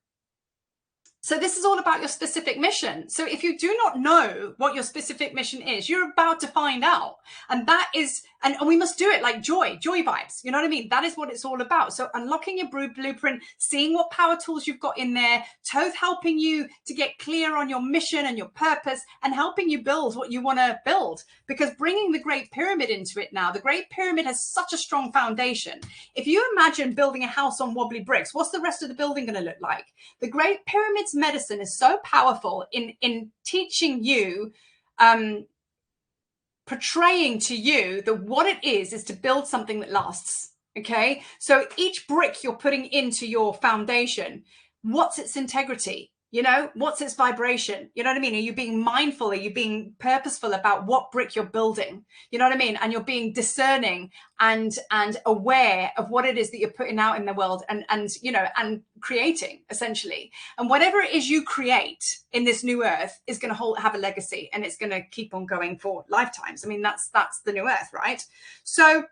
this is all about your specific mission. So if you do not know what your specific mission is, you're about to find out. And that is, and we must do it like joy vibes. You know what I mean? That is what it's all about. So unlocking your blueprint, seeing what power tools you've got in there, Thoth helping you to get clear on your mission and your purpose, and helping you build what you want to build. Because bringing the Great Pyramid into it now, the Great Pyramid has such a strong foundation. If you imagine building a house on wobbly bricks, what's the rest of the building going to look like? The Great Pyramid's medicine is so powerful in teaching you, portraying to you that what it is to build something that lasts. Okay, so each brick you're putting into your foundation, what's its integrity? You know, what's its vibration? You know what I mean? Are you being mindful? Are you being purposeful about what brick you're building? You know what I mean? And you're being discerning and aware of what it is that you're putting out in the world and you know, and creating essentially. And whatever it is you create in this new earth is going to have a legacy, and it's going to keep on going for lifetimes. I mean, that's the new earth, right? So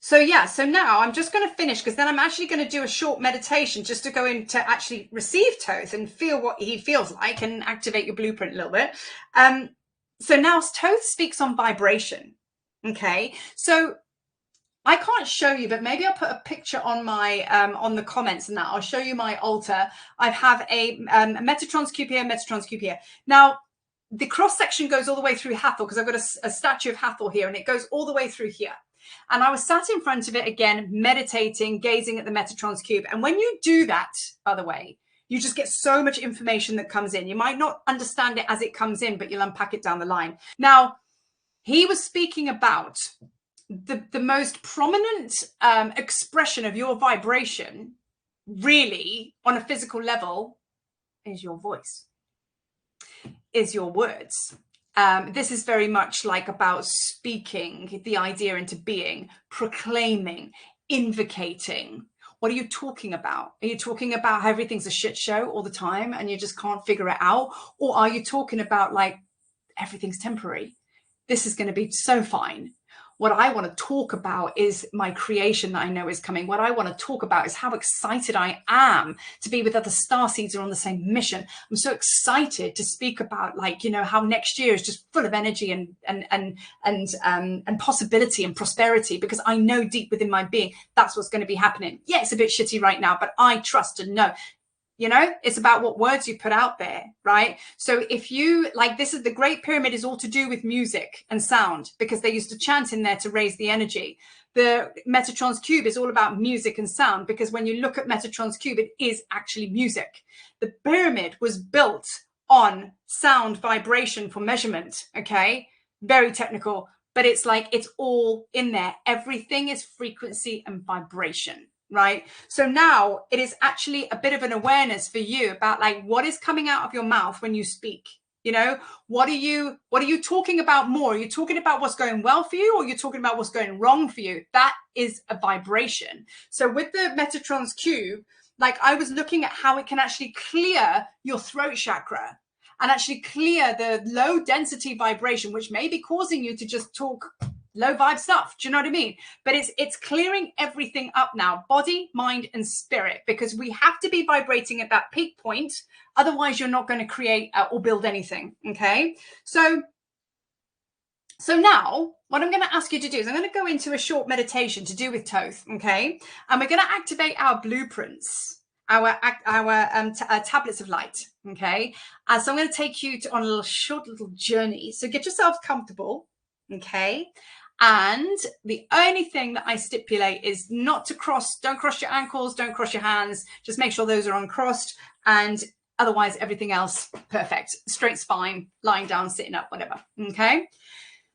So yeah, so now I'm just going to finish, because then I'm actually going to do a short meditation just to go in to actually receive Thoth and feel what he feels like and activate your blueprint a little bit. So now Thoth speaks on vibration. Okay, so I can't show you, but maybe I'll put a picture on my on the comments, and that I'll show you my altar. I have a Metatrons cube here, Metatrons cube here. Now the cross section goes all the way through Hathor, because I've got a statue of Hathor here, and it goes all the way through here. And I was sat in front of it again, meditating, gazing at the Metatrons cube. And when you do that, by the way, you just get so much information that comes in. You might not understand it as it comes in, but you'll unpack it down the line. Now, he was speaking about the most prominent expression of your vibration, really, on a physical level, is your voice, is your words. This is very much like about speaking the idea into being, proclaiming, invocating. What are you talking about? Are you talking about how everything's a shit show all the time and you just can't figure it out? Or are you talking about like everything's temporary? This is going to be so fine. What I want to talk about is my creation that I know is coming. What I want to talk about is how excited I am to be with other starseeds who are on the same mission. I'm so excited to speak about, like, you know, how next year is just full of energy and possibility and prosperity, because I know deep within my being that's what's going to be happening. Yeah, it's a bit shitty right now, but I trust and know. You know, it's about what words you put out there, right? So if you, like, this is the Great Pyramid is all to do with music and sound, because they used to chant in there to raise the energy. The Metatron's cube is all about music and sound, because when you look at Metatron's cube, it is actually music. The pyramid was built on sound vibration for measurement, okay? Very technical, but it's like, it's all in there. Everything is frequency and vibration. Right. So now it is actually a bit of an awareness for you about, like, what is coming out of your mouth when you speak. You know, what are you talking about more? Are you talking about what's going well for you, or you're talking about what's going wrong for you? That is a vibration. So with the Metatron's cube, like, I was looking at how it can actually clear your throat chakra and actually clear the low density vibration, which may be causing you to just talk low vibe stuff. Do you know what I mean? But it's clearing everything up now, body, mind, and spirit, because we have to be vibrating at that peak point. Otherwise, you're not going to create or build anything. Okay. So now what I'm going to ask you to do is I'm going to go into a short meditation to do with Thoth. Okay. And we're going to activate our blueprints, our tablets of light. Okay. So I'm going to take you on a short little journey. So get yourself comfortable. Okay. And the only thing that I stipulate is not to don't cross your ankles, don't cross your hands. Just make sure those are uncrossed, and otherwise everything else perfect. Straight spine, lying down, sitting up, whatever. Okay.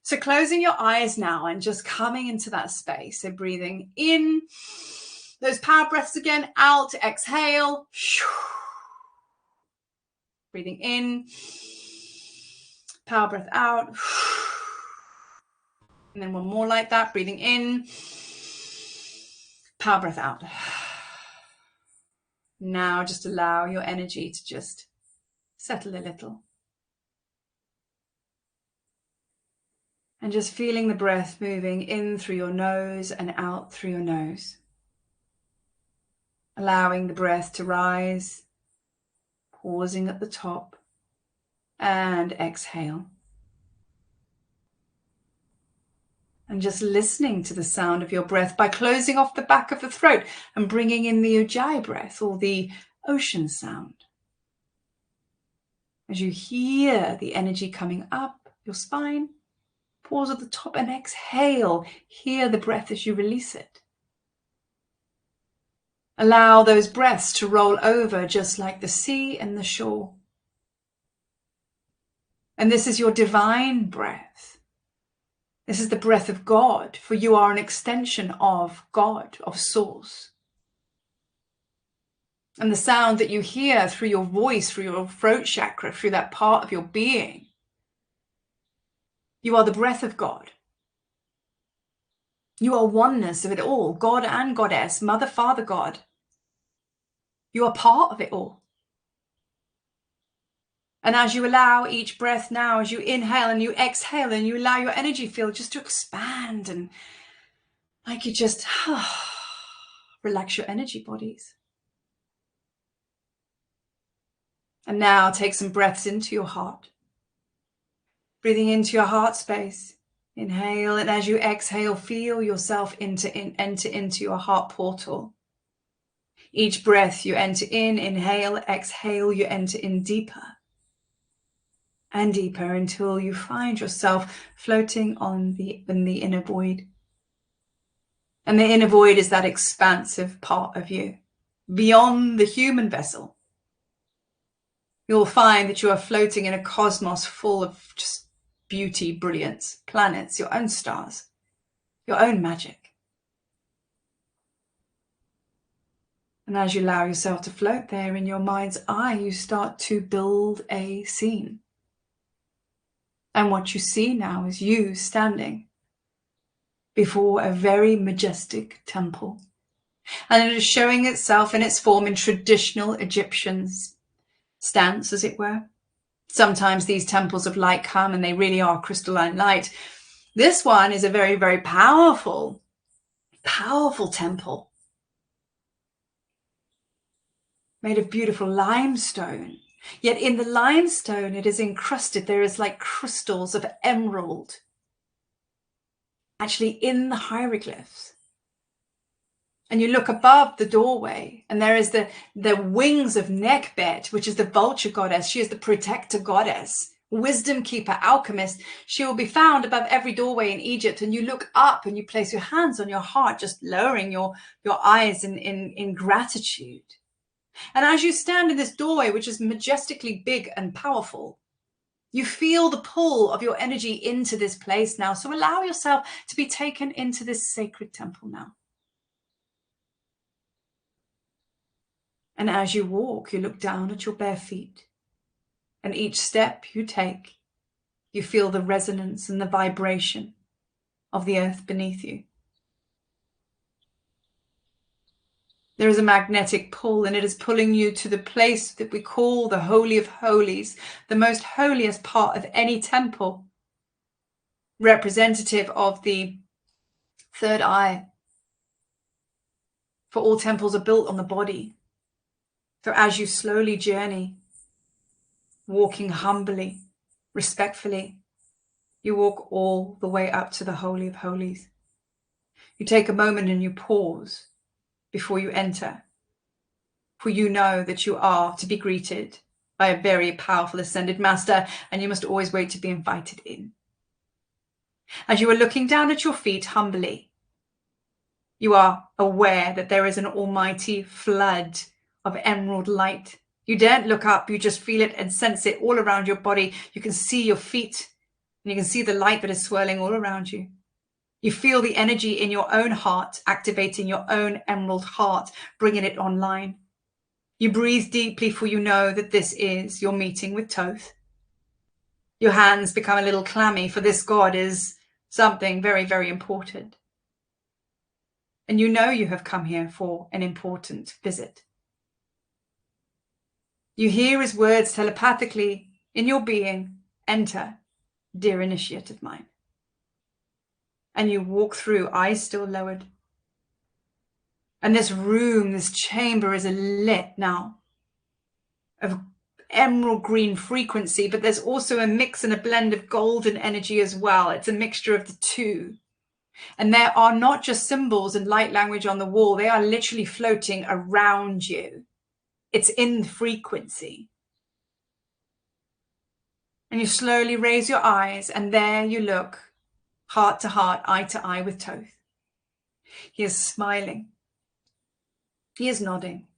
So closing your eyes now and just coming into that space. So breathing in, those power breaths again, out, exhale. Breathing in, power breath out. And then one more like that, breathing in, power breath out. Now just allow your energy to just settle a little. And just feeling the breath moving in through your nose and out through your nose. Allowing the breath to rise, pausing at the top, and exhale. And just listening to the sound of your breath by closing off the back of the throat and bringing in the Ujjayi breath, or the ocean sound. As you hear the energy coming up your spine, pause at the top and exhale. Hear the breath as you release it. Allow those breaths to roll over just like the sea and the shore. And this is your divine breath. This is the breath of God, for you are an extension of God, of Source. And the sound that you hear through your voice, through your throat chakra, through that part of your being, you are the breath of God. You are oneness of it all, God and Goddess, Mother, Father, God. You are part of it all. And as you allow each breath now, as you inhale and you exhale and you allow your energy field just to expand and like you just relax your energy bodies. And now take some breaths into your heart. Breathing into your heart space. Inhale, and as you exhale, feel yourself enter into your heart portal. Each breath you enter in, inhale, exhale, you enter in deeper and deeper until you find yourself floating in the inner void. And the inner void is that expansive part of you, beyond the human vessel. You'll find that you are floating in a cosmos full of just beauty, brilliance, planets, your own stars, your own magic. And as you allow yourself to float there in your mind's eye, you start to build a scene. And what you see now is you standing before a very majestic temple. And it is showing itself in its form in traditional Egyptian stance, as it were. Sometimes these temples of light come and they really are crystalline light. This one is a very, very powerful, powerful temple made of beautiful limestone. Yet in the limestone, it is encrusted. There is like crystals of emerald actually in the hieroglyphs. And you look above the doorway and there is the wings of Sekhmet, which is the vulture goddess. She is the protector goddess, wisdom keeper, alchemist. She will be found above every doorway in Egypt. And you look up and you place your hands on your heart, just lowering your eyes in gratitude. And as you stand in this doorway, which is majestically big and powerful, you feel the pull of your energy into this place now. So allow yourself to be taken into this sacred temple now. And as you walk, you look down at your bare feet. And each step you take, you feel the resonance and the vibration of the earth beneath you. There is a magnetic pull, and it is pulling you to the place that we call the Holy of Holies, the most holiest part of any temple, representative of the third eye. For all temples are built on the body. So as you slowly journey, walking humbly, respectfully, you walk all the way up to the Holy of Holies. You take a moment and you pause before you enter, for you know that you are to be greeted by a very powerful ascended master, and you must always wait to be invited in. As you are looking down at your feet humbly, you are aware that there is an almighty flood of emerald light. You daren't look up, you just feel it and sense it all around your body. You can see your feet and you can see the light that is swirling all around you. You feel the energy in your own heart, activating your own emerald heart, bringing it online. You breathe deeply, for you know that this is your meeting with Thoth. Your hands become a little clammy, for this god is something very, very important. And you know you have come here for an important visit. You hear his words telepathically in your being, enter, dear initiate of mine. And you walk through, eyes still lowered. And this room, this chamber is lit now of emerald green frequency, but there's also a mix and a blend of golden energy as well. It's a mixture of the two. And there are not just symbols and light language on the wall. They are literally floating around you. It's in the frequency. And you slowly raise your eyes, and there you look, heart to heart, eye to eye with Thoth. He is smiling. He is nodding.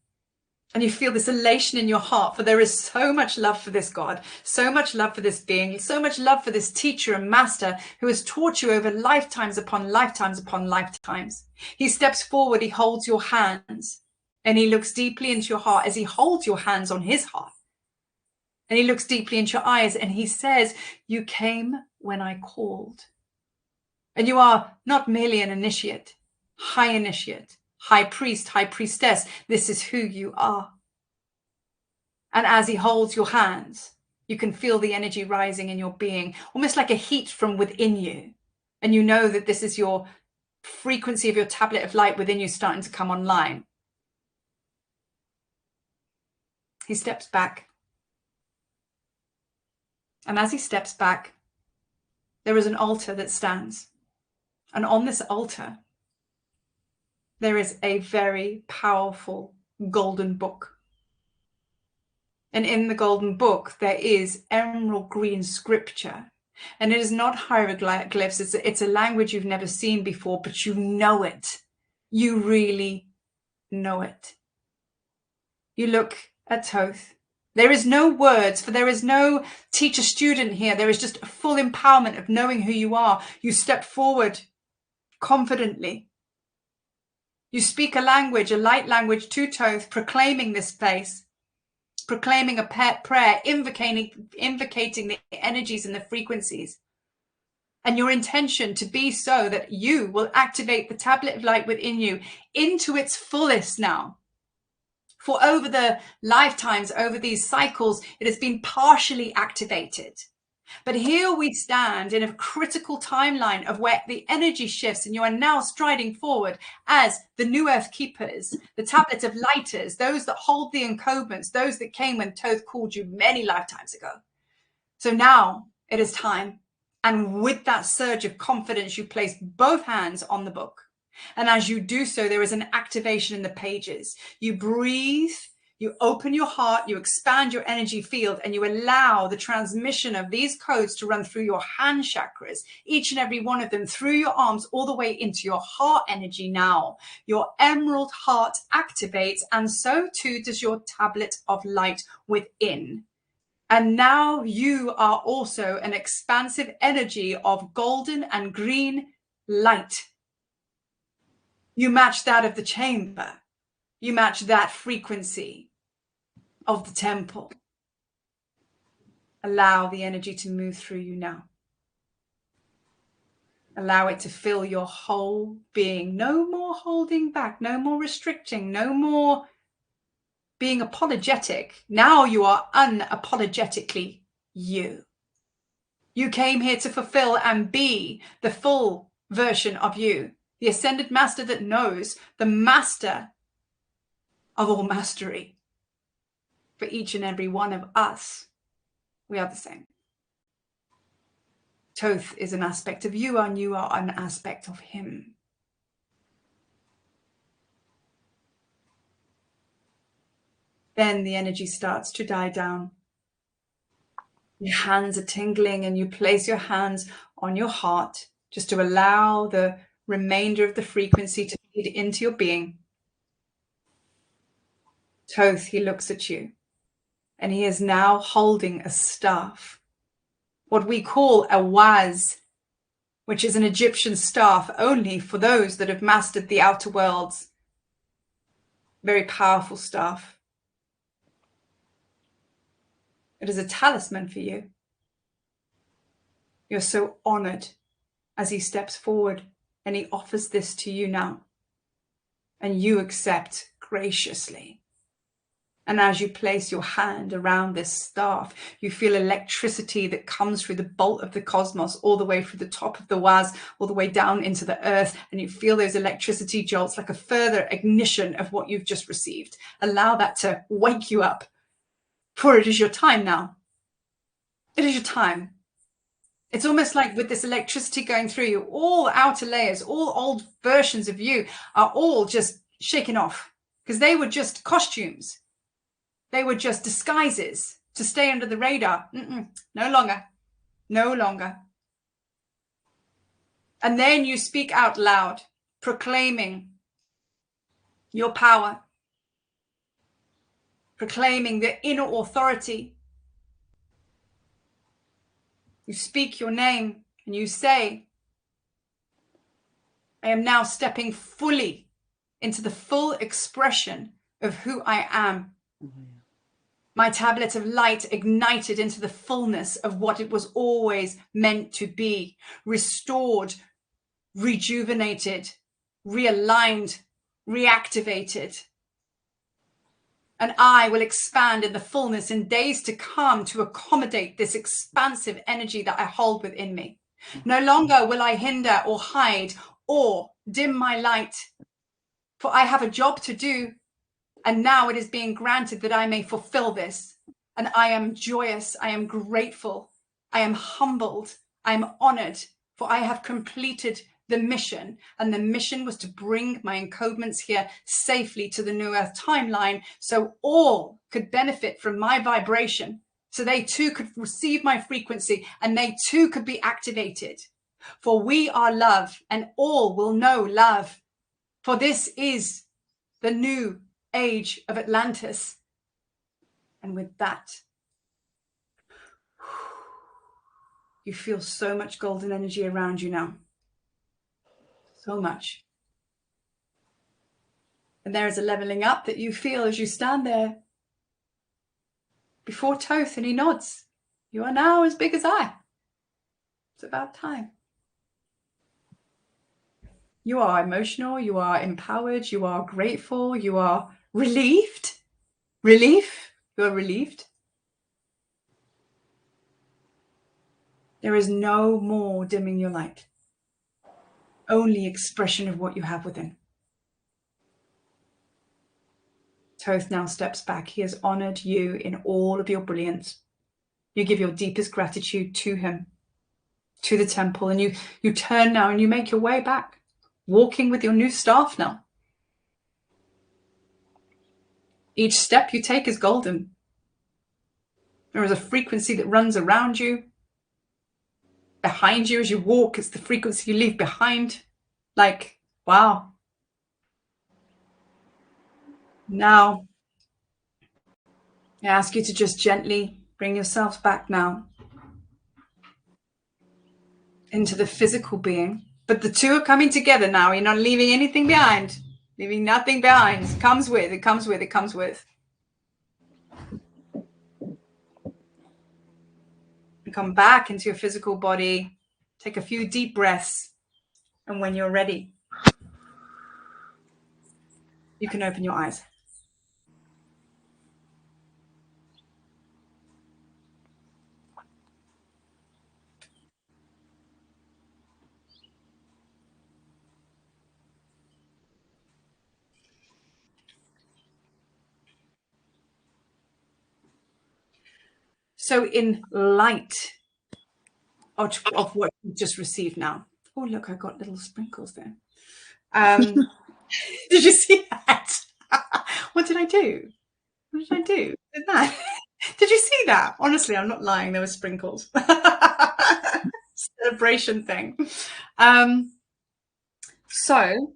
And you feel this elation in your heart, for there is so much love for this God, so much love for this being, so much love for this teacher and master who has taught you over lifetimes upon lifetimes upon lifetimes. He steps forward, he holds your hands, and he looks deeply into your heart as he holds your hands on his heart. And he looks deeply into your eyes and he says, you came when I called. And you are not merely an initiate, high priest, high priestess. This is who you are. And as he holds your hands, you can feel the energy rising in your being, almost like a heat from within you. And you know that this is your frequency of your tablet of light within you starting to come online. He steps back. And as he steps back, there is an altar that stands. And on this altar, there is a very powerful golden book. And in the golden book, there is emerald green scripture. And it is not hieroglyphs. It's a language you've never seen before, but you know it. You really know it. You look at Thoth. There is no words, for there is no teacher-student here. There is just a full empowerment of knowing who you are. You step forward confidently. You speak a language, a light language to Thoth, proclaiming this place, proclaiming a prayer, invocating the energies and the frequencies. And your intention to be so that you will activate the tablet of light within you into its fullest now. For over the lifetimes, over these cycles, it has been partially activated. But here we stand in a critical timeline of where the energy shifts, and you are now striding forward as the new earth keepers, the tablet of lighters, those that hold the encodements, those that came when Thoth called you many lifetimes ago. So now it is time. And with that surge of confidence, you place both hands on the book. And as you do so, there is an activation in the pages. You breathe, you open your heart, you expand your energy field, and you allow the transmission of these codes to run through your hand chakras, each and every one of them, through your arms, all the way into your heart energy now. Your emerald heart activates, and so too does your tablet of light within. And now you are also an expansive energy of golden and green light. You match that of the chamber. You match that frequency of the temple. Allow the energy to move through you now. Allow it to fill your whole being. No more holding back, no more restricting, no more being apologetic. Now you are unapologetically you. You came here to fulfill and be the full version of you. The ascended master that knows, the master of all mastery. For each and every one of us, we are the same. Thoth is an aspect of you, and you are an aspect of him. Then the energy starts to die down. Your hands are tingling, and you place your hands on your heart just to allow the remainder of the frequency to feed into your being. Thoth, he looks at you, and he is now holding a staff, what we call a waz, which is an Egyptian staff only for those that have mastered the outer worlds. Very powerful staff. It is a talisman for you. You're so honored as he steps forward and he offers this to you now. And you accept graciously. And as you place your hand around this staff, you feel electricity that comes through the bolt of the cosmos, all the way through the top of the waz, all the way down into the earth. And you feel those electricity jolts like a further ignition of what you've just received. Allow that to wake you up. For it is your time now. It is your time. It's almost like with this electricity going through you, all outer layers, all old versions of you are all just shaken off, because they were just costumes. They were just disguises to stay under the radar. No longer. No longer. And then you speak out loud, proclaiming your power, proclaiming the inner authority. You speak your name and you say, I am now stepping fully into the full expression of who I am. My tablet of light ignited into the fullness of what it was always meant to be, restored, rejuvenated, realigned, reactivated. And I will expand in the fullness in days to come to accommodate this expansive energy that I hold within me. No longer will I hinder or hide or dim my light, for I have a job to do, and now it is being granted that I may fulfill this. And I am joyous, I am grateful, I am humbled, I am honored, for I have completed the mission. And the mission was to bring my encodements here safely to the New Earth timeline, so all could benefit from my vibration, so they too could receive my frequency, and they too could be activated. For we are love, and all will know love. For this is the new age of Atlantis. And with that, you feel so much golden energy around you now. So much. And there is a leveling up that you feel as you stand there before Thoth, and he nods. You are now as big as I. It's about time. You are emotional, you are empowered, you are grateful, you are relieved. Relief, you are relieved. There is no more dimming your light. Only expression of what you have within. Thoth now steps back. He has honored you in all of your brilliance. You give your deepest gratitude to him, to the temple, and you turn now and you make your way back, walking with your new staff now. Each step you take is golden. There is a frequency that runs around you, behind you as you walk. It's the frequency you leave behind. Like, wow. Now, I ask you to just gently bring yourselves back now into the physical being. But the two are coming together now. You're not leaving anything behind. Leaving nothing behind. It comes with. It comes with. It comes with. And come back into your physical body. Take a few deep breaths. And when you're ready, you can open your eyes. So in light of what you just received now. Oh, look, I got little sprinkles there. Did you see that? What did I do? What did I do? Did that? Did you see that? Honestly, I'm not lying. There were sprinkles. Celebration thing. So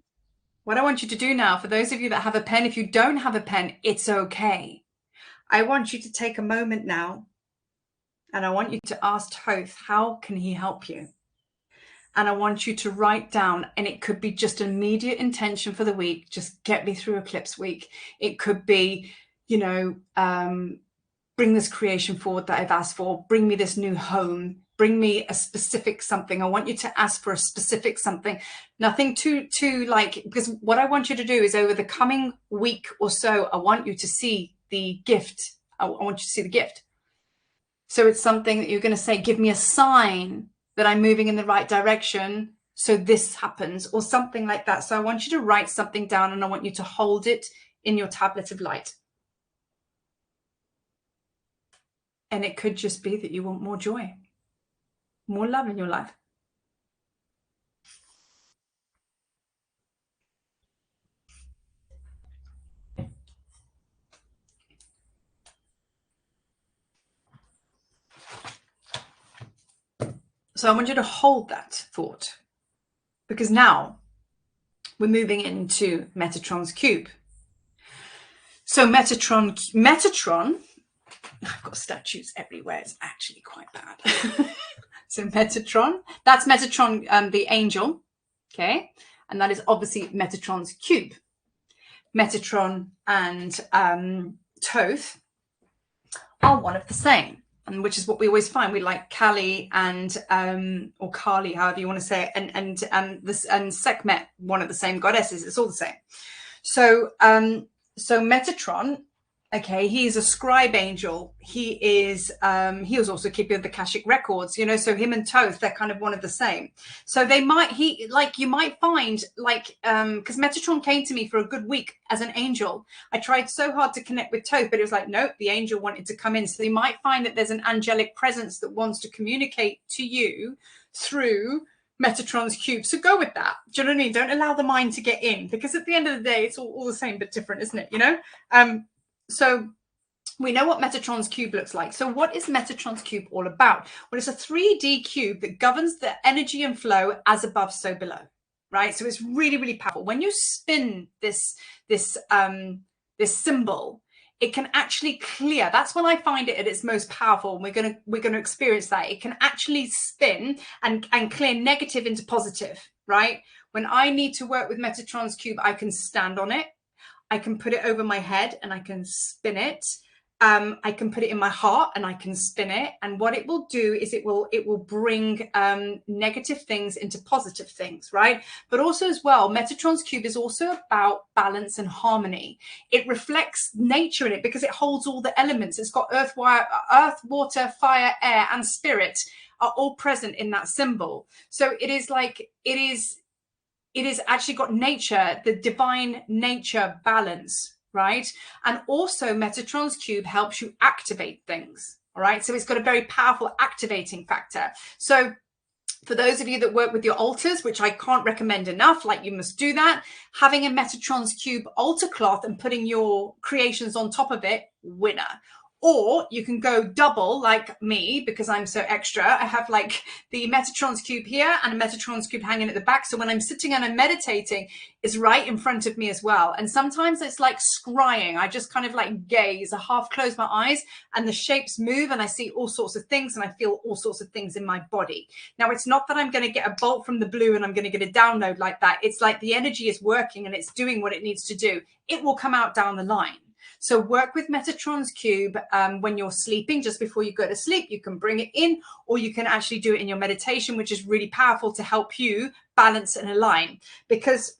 what I want you to do now, for those of you that have a pen, if you don't have a pen, it's okay. I want you to take a moment now, and I want you to ask Thoth, how can he help you? And I want you to write down, and it could be just an immediate intention for the week. Just get me through Eclipse week. It could be, you know, bring this creation forward that I've asked for. Bring me this new home. Bring me a specific something. I want you to ask for a specific something. Nothing too like, because what I want you to do is over the coming week or so, I want you to see the gift. I want you to see the gift. So it's something that you're going to say, give me a sign that I'm moving in the right direction, so this happens, or something like that. So I want you to write something down, and I want you to hold it in your tablet of light. And it could just be that you want more joy, more love in your life. So I want you to hold that thought, because now we're moving into Metatron's cube. So Metatron, I've got statues everywhere. It's actually quite bad. So Metatron, that's Metatron, the angel, okay? And that is obviously Metatron's cube. Metatron and Thoth are one of the same. And which is what we always find. We like Kali and or Kali, however you want to say it, and Sekhmet, one of the same goddesses. It's all the same. So so Metatron Okay, he is a scribe angel. He was also keeper of the Akashic records, you know, so him and Thoth, they're kind of one of the same. So you might find like, because Metatron came to me for a good week as an angel. I tried so hard to connect with Thoth, but it was like, nope, the angel wanted to come in. So you might find that there's an angelic presence that wants to communicate to you through Metatron's cube. So go with that. Do you know what I mean? Don't allow the mind to get in, because at the end of the day, it's all the same, but different, isn't it? You know? So we know what Metatron's cube looks like. So what is Metatron's cube all about? Well, it's a 3D cube that governs the energy and flow as above, so below, right? So it's really, really powerful. When you spin this symbol, it can actually clear. That's when I find it at its most powerful. And we're gonna experience that. It can actually spin and clear negative into positive, right? When I need to work with Metatron's cube, I can stand on it. I can put it over my head and I can spin it. I can put it in my heart and I can spin it. And what it will do is it will bring negative things into positive things, right? But also as well, Metatron's cube is also about balance and harmony. It reflects nature in it because it holds all the elements. It's got earth, water, fire, air, and spirit are all present in that symbol. So it is actually got nature, the divine nature balance, right? And also Metatron's cube helps you activate things, all right? So it's got a very powerful activating factor. So for those of you that work with your altars, which I can't recommend enough, like you must do that, having a Metatron's cube altar cloth and putting your creations on top of it, winner. Or you can go double like me, because I'm so extra. I have like the Metatron's cube here and a Metatron's cube hanging at the back. So when I'm sitting and I'm meditating, it's right in front of me as well. And sometimes it's like scrying. I just kind of like gaze, I half close my eyes and the shapes move and I see all sorts of things and I feel all sorts of things in my body. Now, it's not that I'm going to get a bolt from the blue and I'm going to get a download like that. It's like the energy is working and it's doing what it needs to do. It will come out down the line. So work with Metatron's cube when you're sleeping, just before you go to sleep. You can bring it in, or you can actually do it in your meditation, which is really powerful to help you balance and align. Because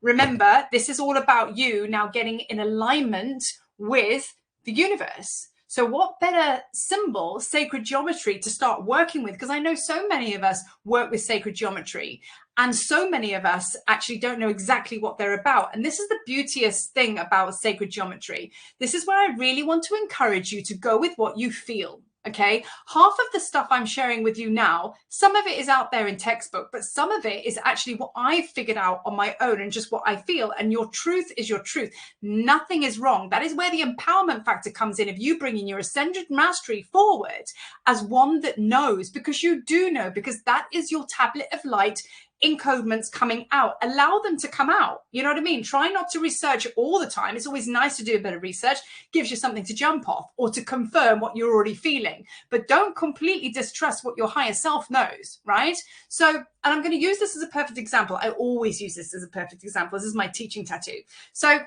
remember, this is all about you now getting in alignment with the universe. So what better symbol, sacred geometry, to start working with? Because I know so many of us work with sacred geometry, and so many of us actually don't know exactly what they're about. And this is the beauteous thing about sacred geometry. This is where I really want to encourage you to go with what you feel. Okay, half of the stuff I'm sharing with you now, some of it is out there in textbook, but some of it is actually what I figured out on my own and just what I feel. And your truth is your truth. Nothing is wrong. That is where the empowerment factor comes in, of you bringing your ascended mastery forward as one that knows, because you do know, because that is your tablet of light encodements coming out. Allow them to come out. You know what I mean? Try not to research all the time. It's always nice to do a bit of research. Gives you something to jump off or to confirm what you're already feeling. But don't completely distrust what your higher self knows, right? So, and I'm going to use this as a perfect example. I always use this as a perfect example. This is my teaching tattoo. So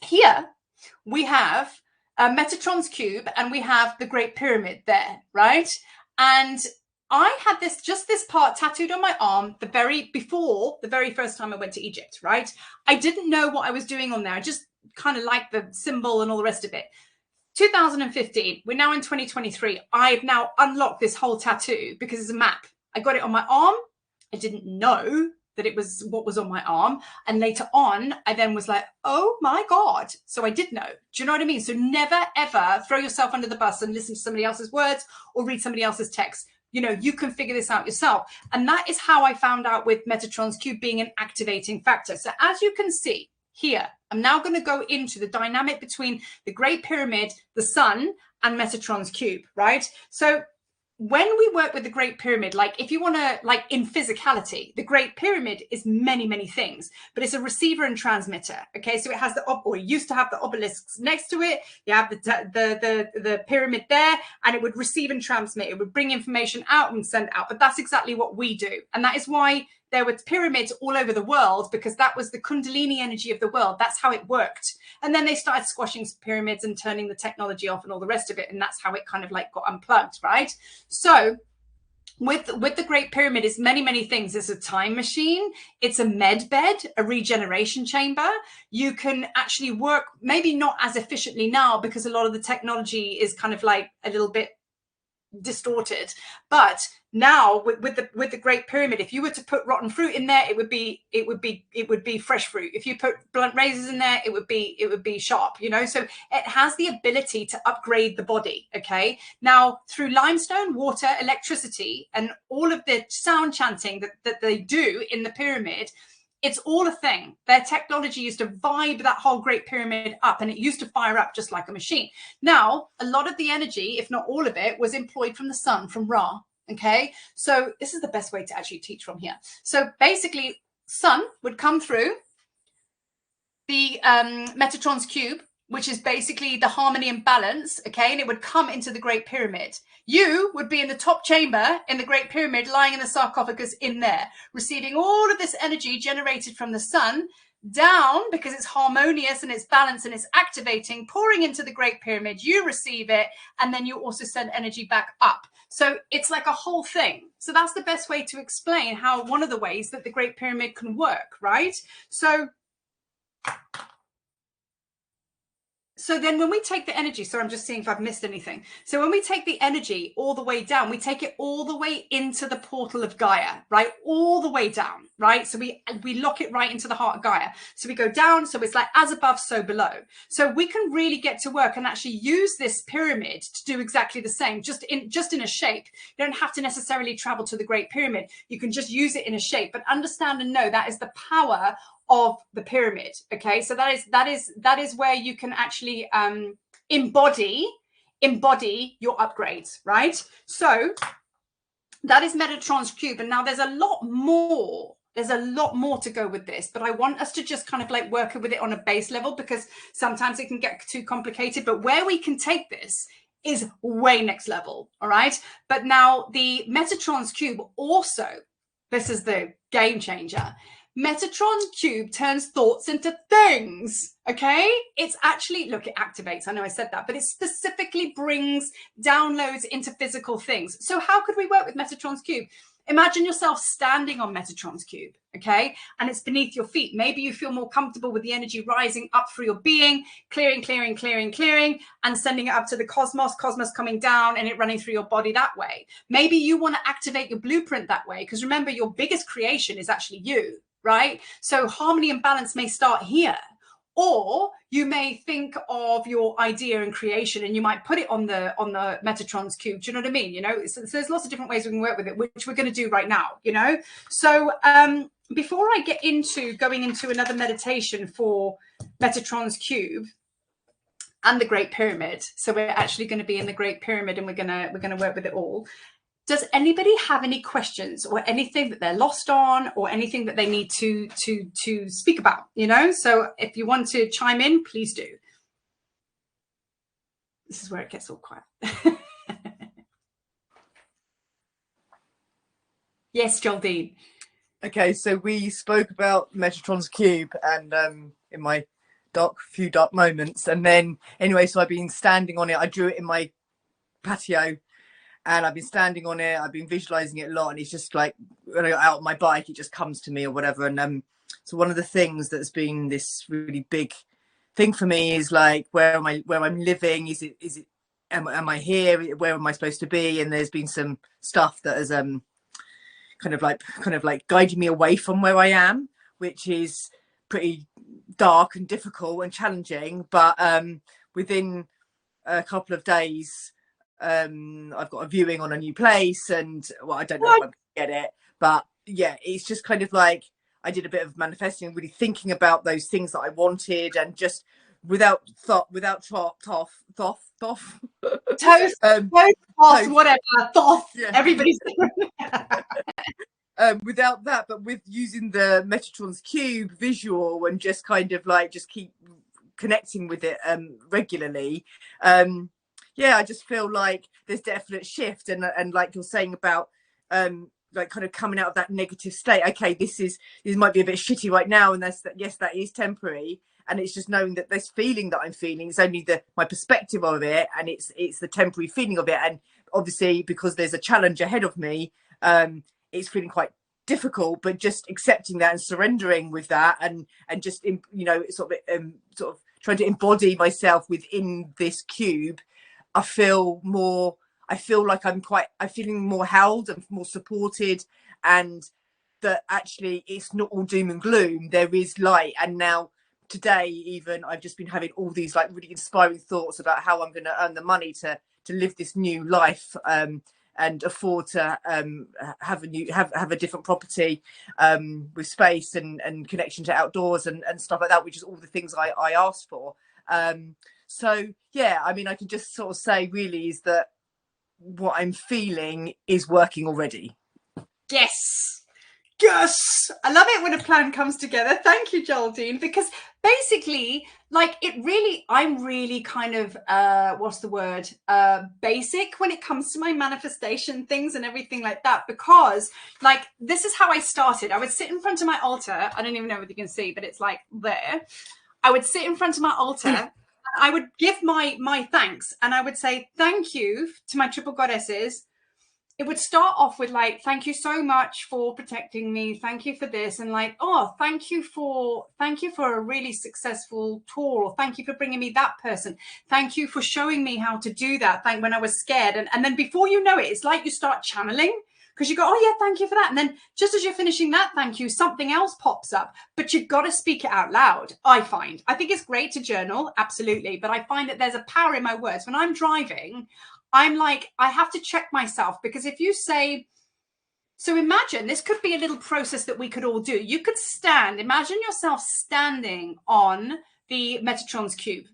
here we have Metatron's cube and we have the Great Pyramid there, right? And I had this part tattooed on my arm before the very first time I went to Egypt, right? I didn't know what I was doing on there. I just kind of liked the symbol and all the rest of it. 2015, we're now in 2023. I've now unlocked this whole tattoo because it's a map. I got it on my arm. I didn't know that it was what was on my arm. And later on, I then was like, oh my God. So I did know. Do you know what I mean? So never, ever throw yourself under the bus and listen to somebody else's words or read somebody else's text. You know, you can figure this out yourself. And that is how I found out with Metatron's cube being an activating factor. So as you can see here, I'm now going to go into the dynamic between the Great Pyramid, the sun, and Metatron's cube, right? So when we work with the Great Pyramid, like if you want to, like in physicality, the Great Pyramid is many, many things, but it's a receiver and transmitter. Okay, so it has or it used to have the obelisks next to it. You have the pyramid there, and it would receive and transmit. It would bring information out and send out. But that's exactly what we do, and that is why there were pyramids all over the world, because that was the Kundalini energy of the world. That's how it worked. And then they started squashing pyramids and turning the technology off and all the rest of it. And that's how it kind of like got unplugged, right? So with the Great Pyramid is many things. It's a time machine, it's a med bed, a regeneration chamber. You can actually work, maybe not as efficiently now because a lot of the technology is kind of like a little bit distorted, but now with the Great Pyramid, if you were to put rotten fruit in there, it would be fresh fruit. If you put blunt razors in there, it would be sharp, you know. So it has the ability to upgrade the body. Okay, now through limestone, water, electricity, and all of the sound chanting that they do in the pyramid, it's all a thing. Their technology used to vibe that whole Great Pyramid up, and it used to fire up just like a machine. Now, a lot of the energy, if not all of it, was employed from the sun, from Ra. Okay, so this is the best way to actually teach from here. So basically, sun would come through the Metatrons cube, which is basically the harmony and balance, okay, and it would come into the Great Pyramid. You would be in the top chamber in the Great Pyramid, lying in the sarcophagus in there, receiving all of this energy generated from the sun down, because it's harmonious and it's balanced and it's activating, pouring into the Great Pyramid. You receive it, and then you also send energy back up. So it's like a whole thing. So that's the best way to explain how one of the ways that the Great Pyramid can work, right? So then when we take the energy, so I'm just seeing if I've missed anything. So when we take the energy all the way down, we take it all the way into the portal of Gaia, right? All the way down, right? So we lock it right into the heart of Gaia. So we go down, so it's like as above, so below. So we can really get to work and actually use this pyramid to do exactly the same, just in a shape. You don't have to necessarily travel to the Great Pyramid. You can just use it in a shape, but understand and know that is the power of the pyramid. Okay, so that is where you can actually embody your upgrades, right? So that is Metatron's cube, and now there's a lot more to go with this, but I want us to just kind of like work with it on a base level, because sometimes it can get too complicated. But where we can take this is way next level. All right, but now the Metatron's cube also, this is the game changer. Metatron cube turns thoughts into things. Okay, it's actually, look, it activates. I know I said that, but it specifically brings downloads into physical things. So how could we work with Metatron's cube? Imagine yourself standing on Metatron's cube, okay, and it's beneath your feet. Maybe you feel more comfortable with the energy rising up through your being, clearing, and sending it up to the cosmos coming down and it running through your body that way. Maybe you want to activate your blueprint that way, because remember, your biggest creation is actually you. Right? So harmony and balance may start here, or you may think of your idea and creation and you might put it on the Metatron's cube. Do you know what I mean? You know, so there's lots of different ways we can work with it, which we're going to do right now, you know? So before I get into going into another meditation for Metatron's cube and the Great Pyramid, so we're actually going to be in the Great Pyramid and we're going to work with it all. Does anybody have any questions or anything that they're lost on, or anything that they need to speak about, you know? So if you want to chime in, please do. This is where it gets all quiet. Yes, Geraldine. Okay, so we spoke about Metatron's cube and in my few dark moments, and then anyway, so I've been standing on it. I drew it in my patio. And I've been standing on it. I've been visualizing it a lot. And it's just like, when I go out on my bike, it just comes to me or whatever. And so one of the things that's been this really big thing for me is like, where I'm living? Is it, am I here? Where am I supposed to be? And there's been some stuff that has kind of like guided me away from where I am, which is pretty dark and difficult and challenging. But within a couple of days, I've got a viewing on a new place, and well, I don't know if I'm gonna get it, but yeah, it's just kind of like I did a bit of manifesting, really thinking about those things that I wanted, and just without Thoth, Thoth, whatever, Thoth, yeah. Everybody's without that, but with using the Metatron's cube visual and just kind of like just keep connecting with it regularly. Yeah, I just feel like there's definite shift, and like you're saying about like kind of coming out of that negative state. Okay, this might be a bit shitty right now, and yes, that is temporary, and it's just knowing that this feeling that I'm feeling is only my perspective of it, and it's the temporary feeling of it. And obviously, because there's a challenge ahead of me, it's feeling quite difficult, but just accepting that and surrendering with that, and just, you know, sort of trying to embody myself within this cube, I feel like I'm feeling more held and more supported, and that actually it's not all doom and gloom. There is light. And now today, even, I've just been having all these like really inspiring thoughts about how I'm going to earn the money to live this new life, and afford to have a different property, with space and connection to outdoors and stuff like that, which is all the things I asked for. So yeah, I mean, I can just sort of say really is that what I'm feeling is working already. Yes. Yes. I love it when a plan comes together. Thank you, Geraldine, because basically, like, I'm really kind of, what's the word? Basic when it comes to my manifestation things and everything like that, because like, this is how I started. I would sit in front of my altar. I don't even know whether you can see, but it's like there. I would sit in front of my altar and I would give my thanks, and I would say, thank you to my triple goddesses. It would start off with like, thank you so much for protecting me. Thank you for this. And like, oh, thank you for a really successful tour. Or thank you for bringing me that person. Thank you for showing me how to do that. When I was scared. And then before you know it, it's like you start channeling, because you go, oh yeah, thank you for that. And then just as you're finishing that thank you, something else pops up, but you've got to speak it out loud. I think it's great to journal. Absolutely. But I find that there's a power in my words. When I'm driving, I'm like, I have to check myself, because if you say, so imagine this could be a little process that we could all do. You could imagine yourself standing on the Metatrons cube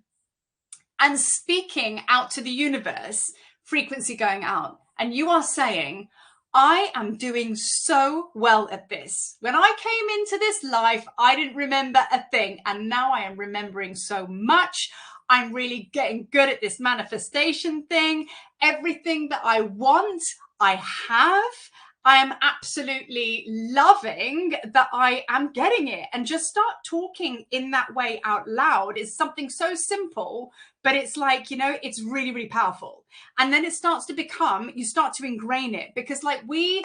and speaking out to the universe, frequency going out. And you are saying, I am doing so well at this. When I came into this life, I didn't remember a thing. And now I am remembering so much. I'm really getting good at this manifestation thing. Everything that I want, I have. I am absolutely loving that I am getting it. And just start talking in that way out loud is something so simple, but it's like, you know, it's really, really powerful. And then it starts to become, you start to ingrain it, because we're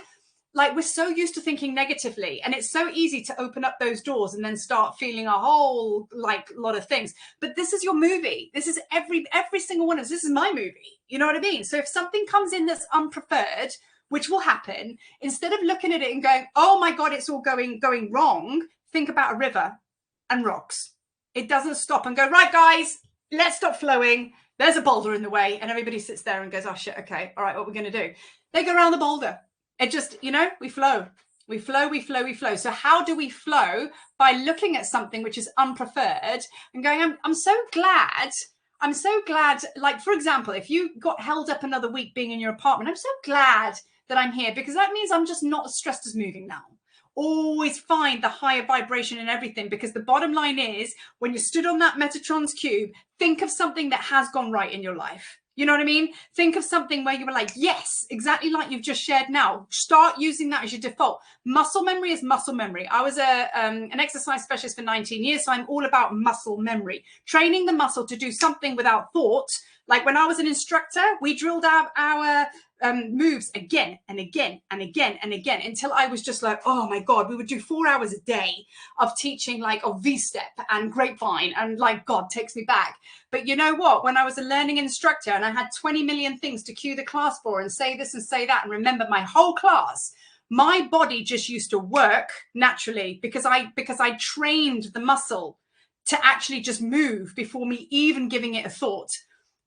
so used to thinking negatively, and it's so easy to open up those doors and then start feeling a whole lot of things. But this is your movie. This is every single one of us. This is my movie. You know what I mean? So if something comes in that's unpreferred, which will happen, instead of looking at it and going, oh my God, it's all going wrong, think about a river and rocks. It doesn't stop and go, right, guys, let's stop flowing. There's a boulder in the way. And everybody sits there and goes, oh shit, okay, all right, what are we going to do? They go around the boulder. It just, you know, we flow. So how do we flow? By looking at something which is unpreferred and going, I'm so glad. Like, for example, if you got held up another week being in your apartment, I'm so glad that I'm here, because that means I'm just not as stressed as moving now. Always find the higher vibration in everything, because the bottom line is, when you stood on that Metatrons cube, think of something that has gone right in your life. You know what I mean? Think of something where you were like, yes, exactly like you've just shared now. Start using that as your default. Muscle memory is muscle memory. I was an exercise specialist for 19 years, so I'm all about muscle memory. Training the muscle to do something without thought. Like when I was an instructor, we drilled out our moves again and again and again and again, until I was just like, oh my God, we would do 4 hours a day of teaching, like of V-step and grapevine, and like, God takes me back. But you know what? When I was a learning instructor and I had 20 million things to cue the class for and say this and say that and remember my whole class, my body just used to work naturally, because I trained the muscle to actually just move before me even giving it a thought.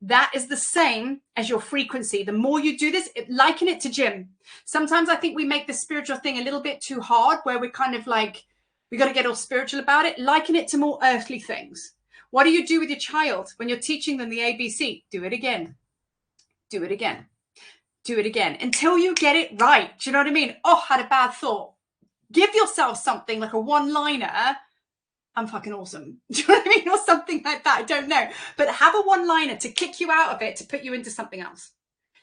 That is the same as your frequency. The more you do this, liken it to gym. Sometimes I think we make the spiritual thing a little bit too hard, where we're kind of like, we got to get all spiritual about it. Liken it to more earthly things. What do you do with your child when you're teaching them the ABC? Do it again. Do it again. Do it again until you get it right. Do you know what I mean? Oh, had a bad thought. Give yourself something like a one-liner. I'm fucking awesome. Do you know what I mean? Or something like that. I don't know. But have a one-liner to kick you out of it, to put you into something else.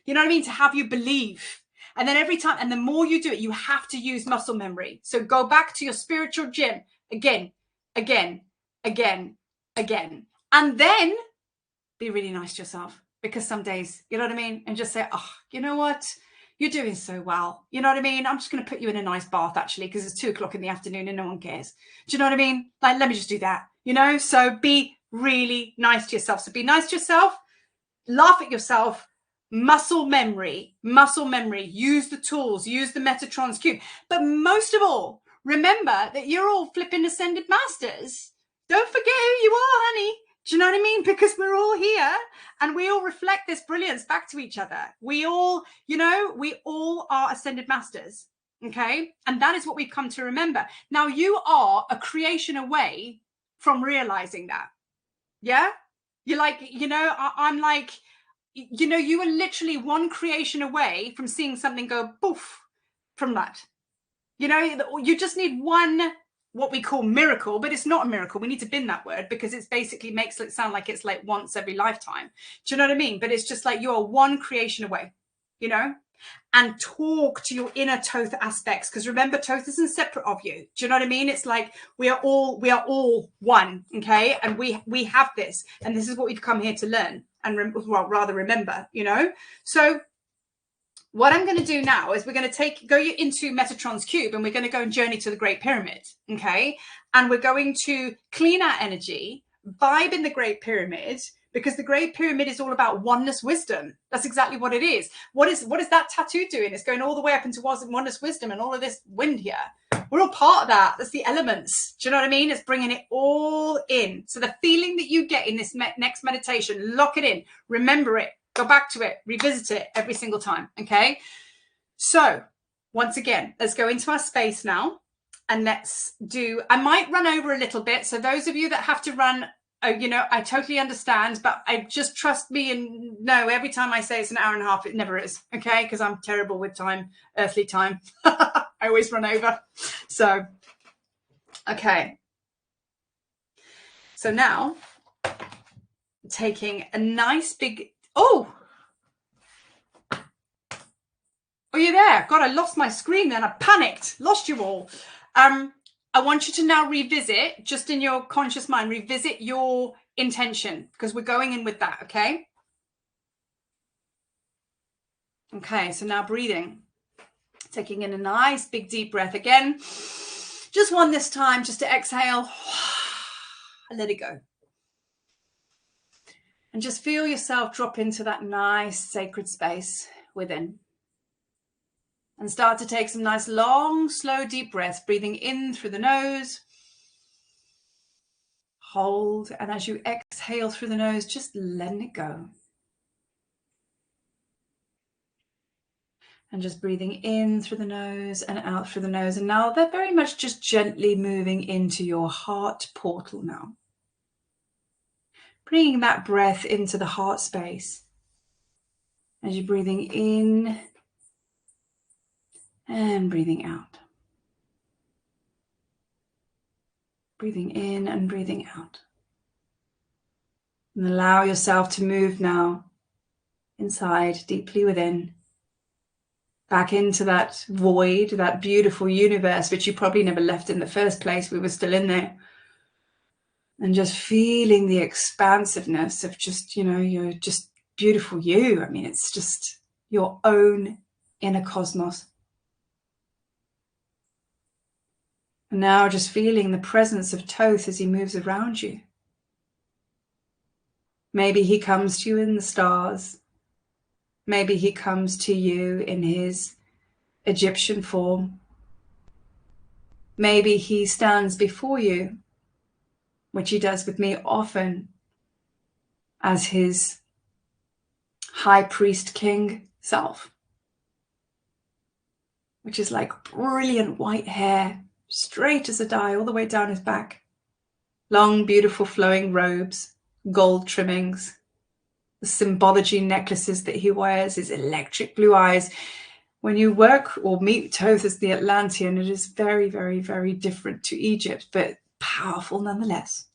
You know what I mean? To have you believe. And then every time, and the more you do it, you have to use muscle memory. So go back to your spiritual gym again, again, again, again. And then be really nice to yourself. Because some days, you know what I mean? And just say, oh, you know what? You're doing so well. You know what I mean? I'm just going to put you in a nice bath, actually, because it's 2 o'clock in the afternoon and no one cares. Do you know what I mean? Like, let me just do that, you know? So be really nice to yourself. So be nice to yourself, laugh at yourself, muscle memory, use the tools, use the Metatrons cube. But most of all, remember that you're all flipping ascended masters. Don't forget who you are, honey. Do you know what I mean? Because we're all here and we all reflect this brilliance back to each other. We all, you know, we all are ascended masters. Okay. And that is what we've come to remember. Now you are a creation away from realizing that. Yeah. You're like, you know, I'm like, you know, you are literally one creation away from seeing something go poof from that. You know, you just need one, what we call miracle, but it's not a miracle. We need to bin that word because it's basically makes it sound like it's like once every lifetime. Do you know what I mean? But it's just like you are one creation away, you know, and talk to your inner Thoth aspects. Because remember, Thoth isn't separate of you. Do you know what I mean? It's like we are all one. Okay. And we have this, and this is what we've come here to learn and rather remember, you know? So what I'm going to do now is we're going to go into Metatron's cube and we're going to go and journey to the Great Pyramid. Okay. And we're going to clean our energy, vibe in the Great Pyramid, because the Great Pyramid is all about oneness wisdom. That's exactly what it is. What is that tattoo doing? It's going all the way up into oneness wisdom and all of this wind here. We're all part of that. That's the elements. Do you know what I mean? It's bringing it all in. So the feeling that you get in this next meditation, lock it in, remember it. Go back to it, revisit it every single time, okay? So once again, let's go into our space now and let's do, I might run over a little bit. So those of you that have to run, you know, I totally understand, but I just trust me and know every time I say it's an hour and a half, it never is, okay? Because I'm terrible with time, earthly time. I always run over. So, okay. So now, taking a nice big, oh, you're there. God, I lost my screen then. I panicked, lost you all. I want you to now revisit, just in your conscious mind, revisit your intention, because we're going in with that, okay? Okay, so now breathing. Taking in a nice big deep breath again. Just one this time, just to exhale. And let it go. And just feel yourself drop into that nice sacred space within. And start to take some nice, long, slow, deep breaths, breathing in through the nose. Hold. And as you exhale through the nose, just letting it go. And just breathing in through the nose and out through the nose. And now they're very much just gently moving into your heart portal now. Bringing that breath into the heart space. As you're breathing in and breathing out. Breathing in and breathing out. And allow yourself to move now inside, deeply within. Back into that void, that beautiful universe, which you probably never left in the first place. We were still in there. And just feeling the expansiveness of just, you know, you're just beautiful you. I mean, it's just your own inner cosmos. And now just feeling the presence of Thoth as he moves around you. Maybe he comes to you in the stars. Maybe he comes to you in his Egyptian form. Maybe he stands before you, which he does with me often, as his high priest king self, which is like brilliant white hair, straight as a die, all the way down his back. Long, beautiful flowing robes, gold trimmings, the symbology necklaces that he wears, his electric blue eyes. When you work or meet Thoth as the Atlantean, it is very, very, very different to Egypt, but powerful nonetheless.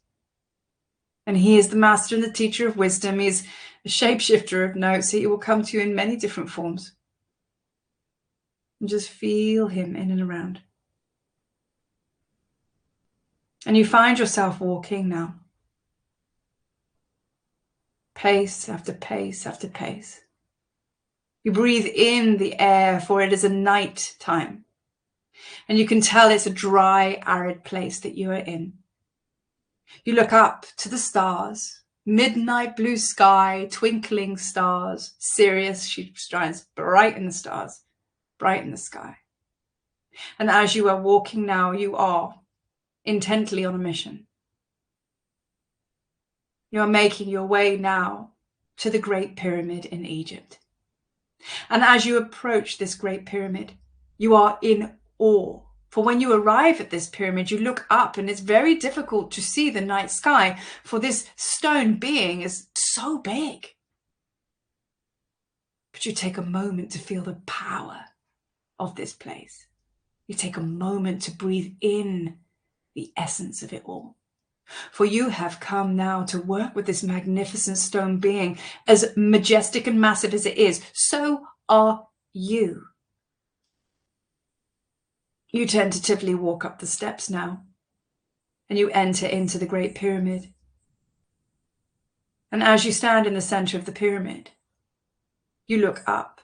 And he is the master and the teacher of wisdom. He is a shapeshifter of notes. He will come to you in many different forms. And just feel him in and around. And you find yourself walking now. Pace after pace after pace. You breathe in the air, for it is a night time. And you can tell it's a dry, arid place that you are in. You look up to the stars, midnight blue sky, twinkling stars, Sirius, she shines bright in the stars, bright in the sky. And as you are walking now, you are intently on a mission. You are making your way now to the Great Pyramid in Egypt. And as you approach this Great Pyramid, you are in awe. For when you arrive at this pyramid, you look up and it's very difficult to see the night sky, for this stone being is so big. But you take a moment to feel the power of this place. You take a moment to breathe in the essence of it all. For you have come now to work with this magnificent stone being. As majestic and massive as it is, so are you. You tentatively walk up the steps now, and you enter into the Great Pyramid. And as you stand in the center of the pyramid, you look up,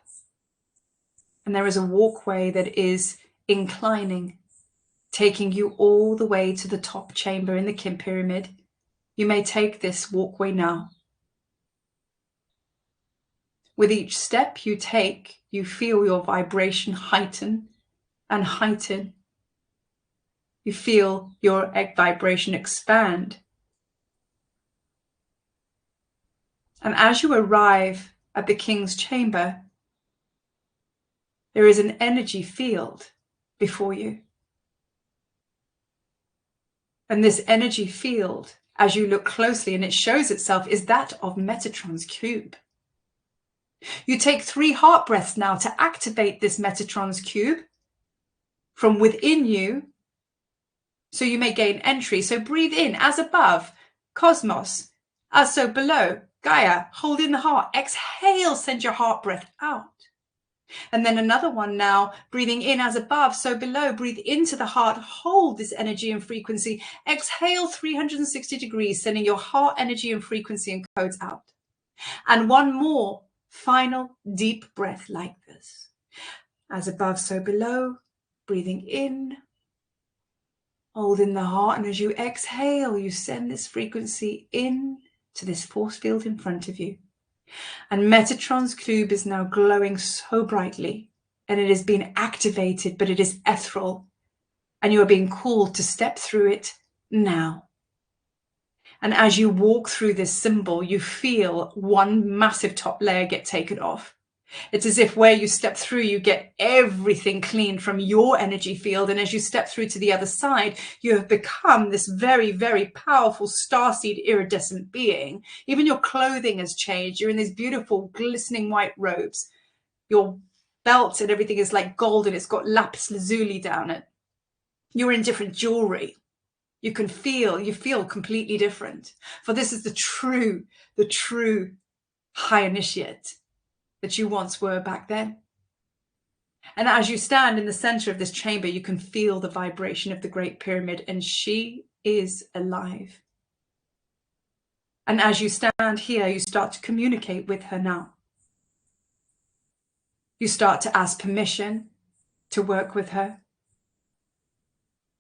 and there is a walkway that is inclining, taking you all the way to the top chamber in the pyramid. You may take this walkway now. With each step you take, you feel your vibration heighten and heighten. You feel your vibration expand. And as you arrive at the king's chamber, there is an energy field before you. And this energy field, as you look closely and it shows itself, is that of Metatron's cube. You take 3 heart breaths now to activate this Metatron's cube from within you, so you may gain entry. So breathe in, as above, cosmos, as so below, Gaia. Hold in the heart. Exhale, send your heart breath out. And then another one now, breathing in as above, so below. Breathe into the heart, hold this energy and frequency. Exhale 360 degrees, sending your heart energy and frequency and codes out. And one more final deep breath like this. As above, so below. Breathing in, hold in the heart, and as you exhale, you send this frequency in to this force field in front of you. And Metatron's cube is now glowing so brightly, and it has been activated, but it is ethereal, and you are being called to step through it now. And as you walk through this symbol, you feel one massive top layer get taken off. It's as if where you step through, you get everything cleaned from your energy field. And as you step through to the other side, you have become this very, very powerful starseed iridescent being. Even your clothing has changed. You're in these beautiful glistening white robes. Your belt and everything is like gold, and it's got lapis lazuli down it. You're in different jewelry. You feel completely different. For this is the true high initiate that you once were back then. And as you stand in the center of this chamber, you can feel the vibration of the Great Pyramid, and she is alive. And as you stand here, you start to communicate with her now. You start to ask permission to work with her.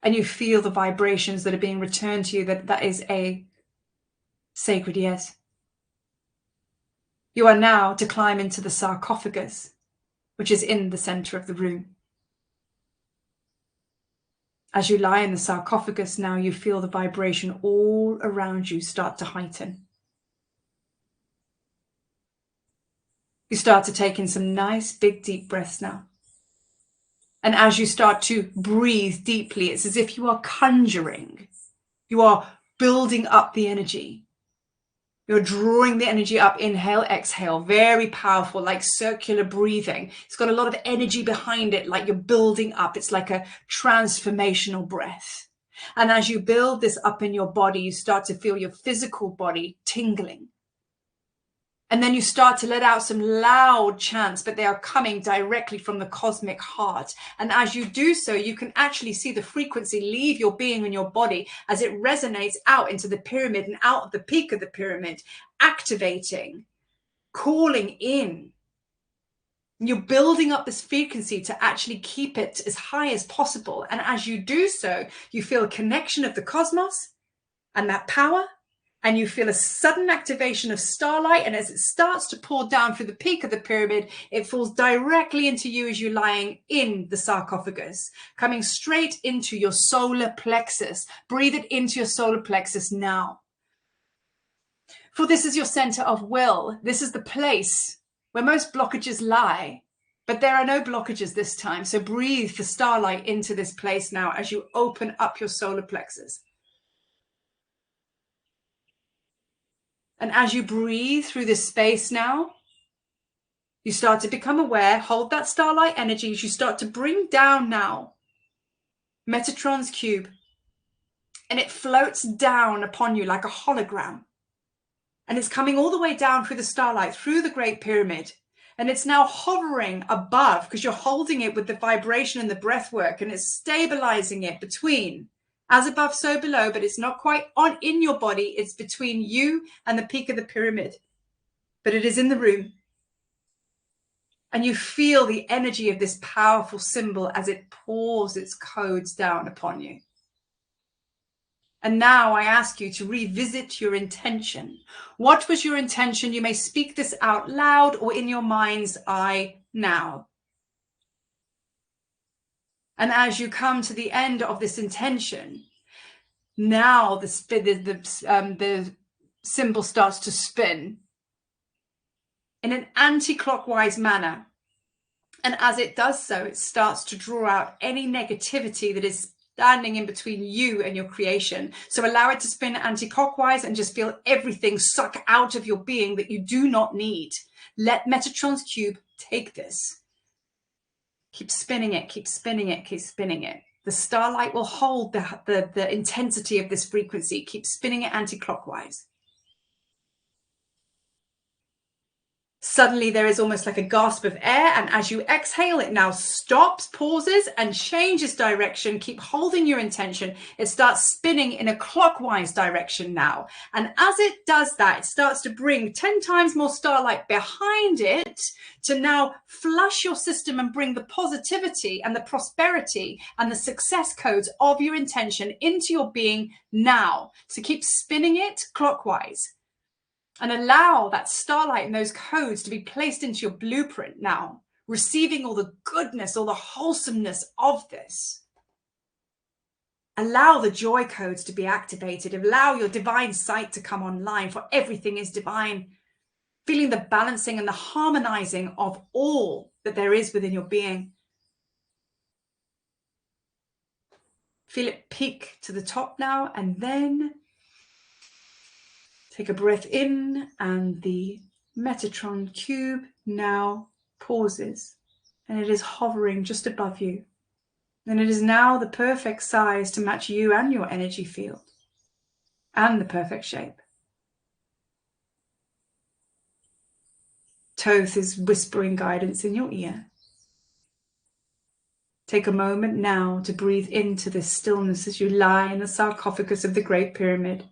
And you feel the vibrations that are being returned to you, that is a sacred yes. You are now to climb into the sarcophagus, which is in the center of the room. As you lie in the sarcophagus now, you feel the vibration all around you start to heighten. You start to take in some nice, big, deep breaths now. And as you start to breathe deeply, it's as if you are conjuring. You are building up the energy. You're drawing the energy up. Inhale, exhale. Very powerful, like circular breathing. It's got a lot of energy behind it, like you're building up. It's like a transformational breath. And as you build this up in your body, you start to feel your physical body tingling. And then you start to let out some loud chants, but they are coming directly from the cosmic heart. And as you do so, you can actually see the frequency leave your being and your body as it resonates out into the pyramid and out of the peak of the pyramid, activating, calling in You're building up this frequency to actually keep it as high as possible. And as you do so, you feel a connection of the cosmos and that power, and you feel a sudden activation of starlight. And as it starts to pour down through the peak of the pyramid, it falls directly into you as you're lying in the sarcophagus, coming straight into your solar plexus. Breathe it into your solar plexus now. For this is your center of will. This is the place where most blockages lie, but there are no blockages this time. So breathe the starlight into this place now as you open up your solar plexus. And as you breathe through this space now, you start to become aware, hold that starlight energy as you start to bring down now Metatron's cube, and it floats down upon you like a hologram. And it's coming all the way down through the starlight, through the Great Pyramid. And it's now hovering above because you're holding it with the vibration and the breath work, and it's stabilizing it between as above, so below, but it's not quite on in your body. It's between you and the peak of the pyramid, but it is in the room. And you feel the energy of this powerful symbol as it pours its codes down upon you. And now I ask you to revisit your intention. What was your intention? You may speak this out loud or in your mind's eye now. And as you come to the end of this intention, now the symbol starts to spin in an anti-clockwise manner. And as it does so, it starts to draw out any negativity that is standing in between you and your creation. So allow it to spin anti-clockwise and just feel everything suck out of your being that you do not need. Let Metatron's cube take this. Keep spinning it, keep spinning it, keep spinning it. The starlight will hold the intensity of this frequency. Keep spinning it anti-clockwise. Suddenly there is almost like a gasp of air, and as you exhale, it now stops, pauses, and changes direction. Keep holding your intention. It starts spinning in a clockwise direction now. And as it does that, it starts to bring 10 times more starlight behind it to now flush your system and bring the positivity and the prosperity and the success codes of your intention into your being now. So keep spinning it clockwise. And allow that starlight and those codes to be placed into your blueprint now, receiving all the goodness, all the wholesomeness of this. Allow the joy codes to be activated. Allow your divine sight to come online, for everything is divine. Feeling the balancing and the harmonizing of all that there is within your being. Feel it peak to the top now, and then take a breath in, and the Metatron cube now pauses, and it is hovering just above you. And it is now the perfect size to match you and your energy field, and the perfect shape. Thoth is whispering guidance in your ear. Take a moment now to breathe into this stillness as you lie in the sarcophagus of the Great Pyramid.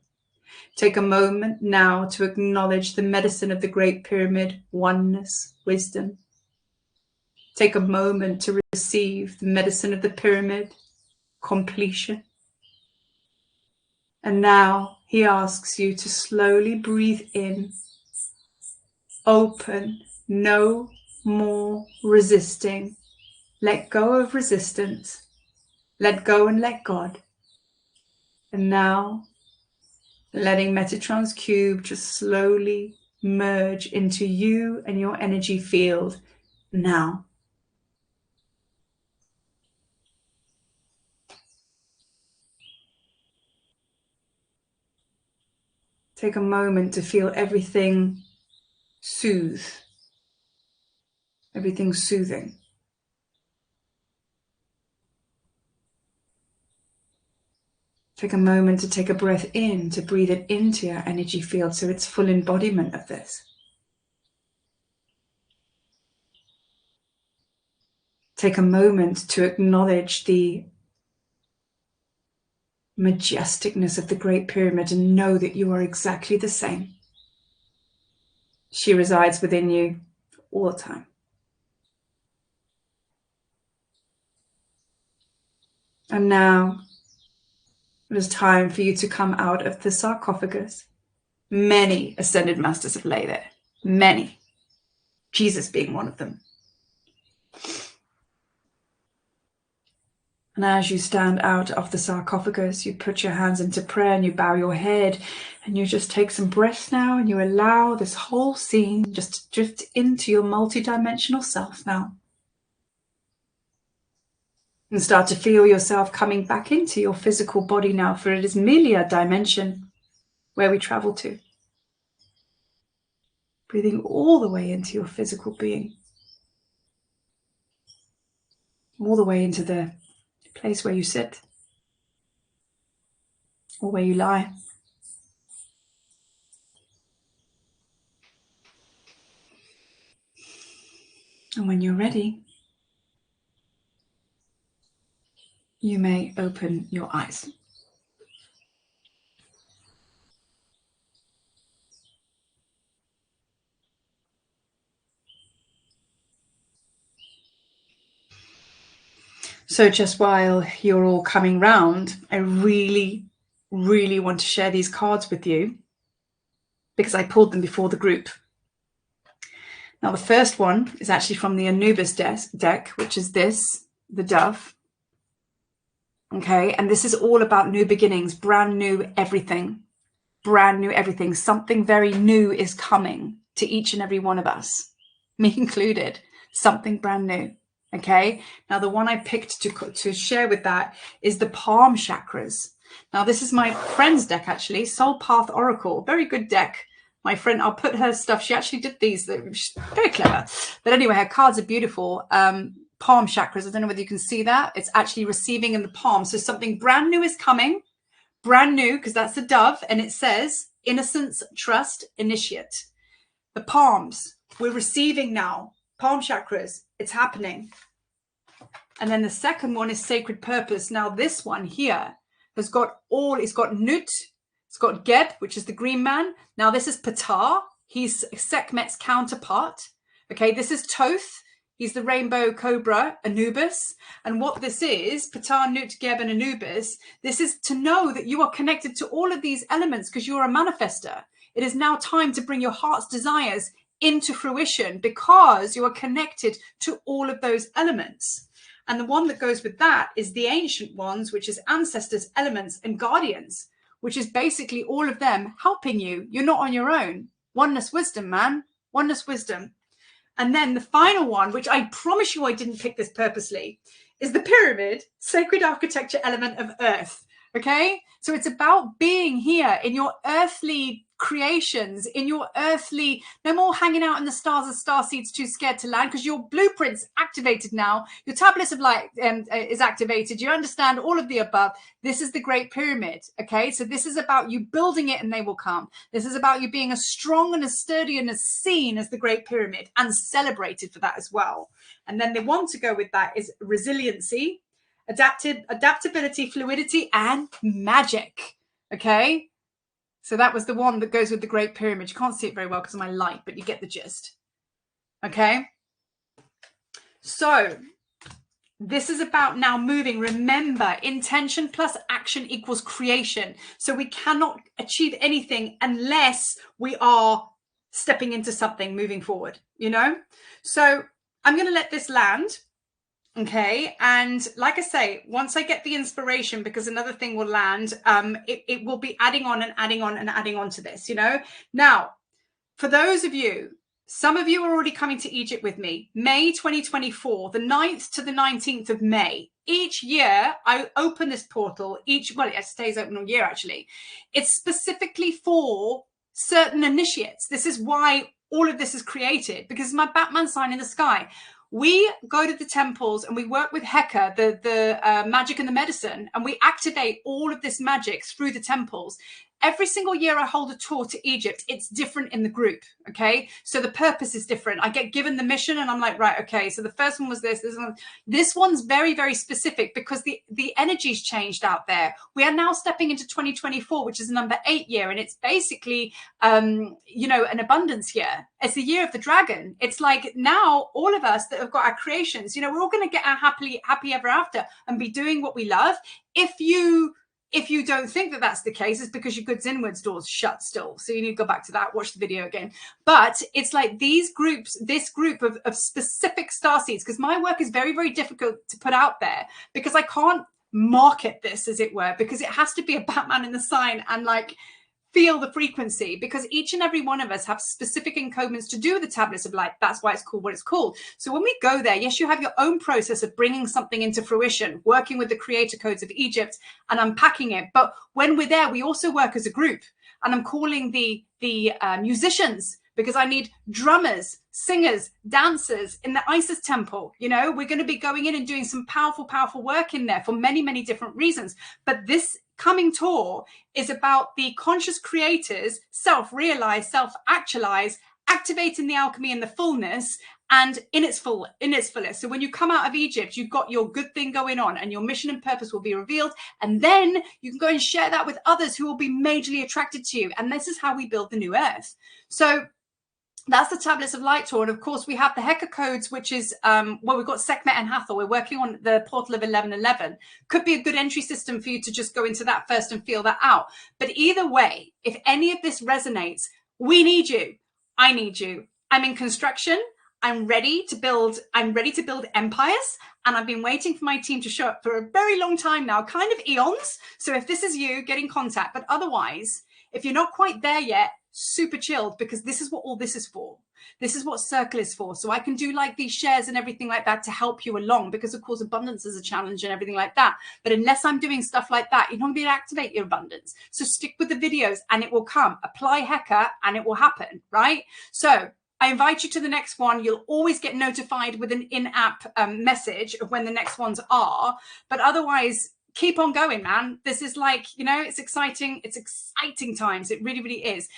Take a moment now to acknowledge the medicine of the Great Pyramid, oneness, wisdom. Take a moment to receive the medicine of the pyramid, completion. And now he asks you to slowly breathe in, open, no more resisting. Let go of resistance, let go and let God. And now, letting Metatron's cube just slowly merge into you and your energy field now. Take a moment to feel everything soothe, everything soothing. Take a moment to take a breath in, to breathe it into your energy field so it's full embodiment of this. Take a moment to acknowledge the majesticness of the Great Pyramid and know that you are exactly the same. She resides within you all the time. And now it is time for you to come out of the sarcophagus. Many ascended masters have lay there. Many. Jesus being one of them. And as you stand out of the sarcophagus, you put your hands into prayer and you bow your head and you just take some breaths now and you allow this whole scene just to drift into your multidimensional self now. And start to feel yourself coming back into your physical body now, for it is merely a dimension where we travel to. Breathing all the way into your physical being. All the way into the place where you sit. Or where you lie. And when you're ready, you may open your eyes. So just while you're all coming round, I really, really want to share these cards with you because I pulled them before the group. Now, the first one is actually from the Anubis deck, which is this, the dove. Okay, and this is all about new beginnings, brand new everything, brand new everything. Something very new is coming to each and every one of us, me included, something brand new. Okay, now the one I picked to share with that is the palm chakras. Now, this is my friend's deck, actually, Soul Path Oracle, very good deck. My friend, I'll put her stuff. She actually did these. She's very clever. But anyway, her cards are beautiful. Palm chakras. I don't know whether you can see that. It's actually receiving in the palm. So something brand new is coming. Brand new, because that's a dove. And it says innocence, trust, initiate. The palms. We're receiving now. Palm chakras. It's happening. And then the second one is sacred purpose. Now this one here has got all, it's got Nut. It's got Geb, which is the green man. Now this is Ptah. He's Sekhmet's counterpart. Okay, this is Thoth. He's the rainbow cobra, Anubis. And what this is, Ptah, Nut, Geb, and Anubis, this is to know that you are connected to all of these elements because you're a manifester. It is now time to bring your heart's desires into fruition because you are connected to all of those elements. And the one that goes with that is the ancient ones, which is ancestors, elements, and guardians, which is basically all of them helping you. You're not on your own. Oneness wisdom, man. Oneness wisdom. And then the final one, which I promise you I didn't pick this purposely, is the pyramid, sacred architecture element of earth. Okay? So it's about being here in your earthly creations, in your earthly, no more hanging out in the stars as starseeds too scared to land, because your blueprint's activated now. Your tablets of light is activated. You understand all of the above. This is the Great Pyramid. Okay, so this is about you building it and they will come. This is about you being as strong and as sturdy and as seen as the Great Pyramid and celebrated for that as well. And then the one to go with that is resiliency, adaptability, fluidity, and magic. Okay. So that was the one that goes with the Great Pyramid. You can't see it very well because of my light, but you get the gist. Okay. So this is about now moving. Remember, intention plus action equals creation. So we cannot achieve anything unless we are stepping into something, moving forward, you know? So I'm going to let this land. Okay, and like I say, once I get the inspiration, because another thing will land, it will be adding on and adding on and adding on to this, you know. Now, for those of you, some of you are already coming to Egypt with me. May 2024, the 9th to the 19th of May. Each year, I open this portal. Well, it stays open all year, actually. It's specifically for certain initiates. This is why all of this is created, because it's my Batman sign in the sky. We go to the temples and we work with Heka, the magic and the medicine, and we activate all of this magic through the temples. every single year I hold a tour to Egypt, it's different in the group. Okay. So the purpose is different. I get given the mission and I'm like, right, okay. So the first one was this one's very, very specific because the energy's changed out there. We are now stepping into 2024, which is the number 8 year. And it's basically, you know, an abundance year. It's the year of the dragon. It's like now all of us that have got our creations, you know, we're all going to get our happy ever after and be doing what we love. If you don't think that that's the case, it's because your goods inwards door's shut still. So you need to go back to that, watch the video again. But it's like these groups, this group of specific starseeds, because my work is very, very difficult to put out there because I can't market this, as it were, because it has to be a Batman in the sign and like feel the frequency, because each and every one of us have specific encodements to do with the tablets of light. That's why it's called what it's called. So when we go there, yes, you have your own process of bringing something into fruition, working with the creator codes of Egypt and unpacking it. But when we're there, we also work as a group. And I'm calling the musicians, because I need drummers, singers, dancers in the Isis temple. You know, we're going to be going in and doing some powerful, powerful work in there for many, many different reasons. But this coming tour is about the conscious creators self-realize, self-actualize, activating the alchemy in the fullness and in its fullest. So when you come out of Egypt, you've got your good thing going on and your mission and purpose will be revealed. And then you can go and share that with others who will be majorly attracted to you. And this is how we build the new earth. So that's the Tablets of Light tour. And of course, we have the Heka codes, which is, well, we've got Sekhmet and Hathor. We're working on the portal of 1111. Could be a good entry system for you to just go into that first and feel that out. But either way, if any of this resonates, we need you. I need you. I'm in construction. I'm ready to build empires. And I've been waiting for my team to show up for a very long time now, kind of eons. So if this is you, get in contact. But otherwise, if you're not quite there yet, super chilled, because this is what all this is for. This is what Circle is for. So I can do like these shares and everything like that to help you along, because of course abundance is a challenge and everything like that. But unless I'm doing stuff like that, you're not going to be able to activate your abundance. So stick with the videos and it will come. Apply Heka and it will happen, right? So I invite you to the next one. You'll always get notified with an in-app message of when the next ones are. But otherwise, keep on going, man. This is like, you know, it's exciting. It's exciting times. It really, really is.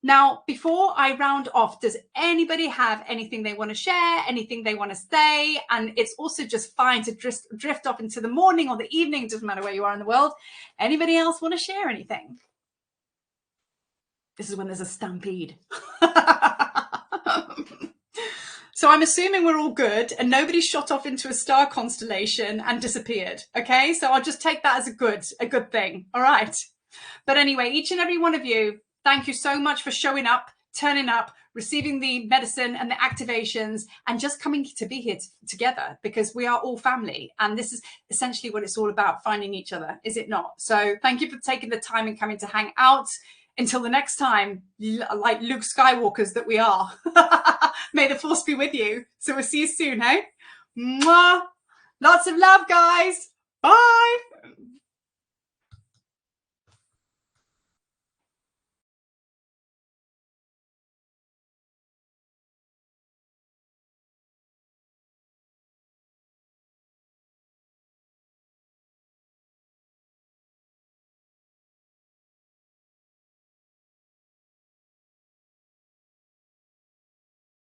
Now, before I round off, does anybody have anything they want to share, anything they want to say? And it's also just fine to drift off into the morning or the evening. It doesn't matter where you are in the world. Anybody else want to share anything? This is when there's a stampede. So I'm assuming we're all good and nobody shot off into a star constellation and disappeared. Okay, so I'll just take that as a good thing. All right. But anyway, each and every one of you, thank you so much for showing up, turning up, receiving the medicine and the activations, and just coming to be here together, because we are all family. And this is essentially what it's all about, finding each other, is it not? So thank you for taking the time and coming to hang out. Until the next time, like Luke Skywalkers that we are. May the force be with you. So we'll see you soon, hey? Mwah! Lots of love, guys. Bye.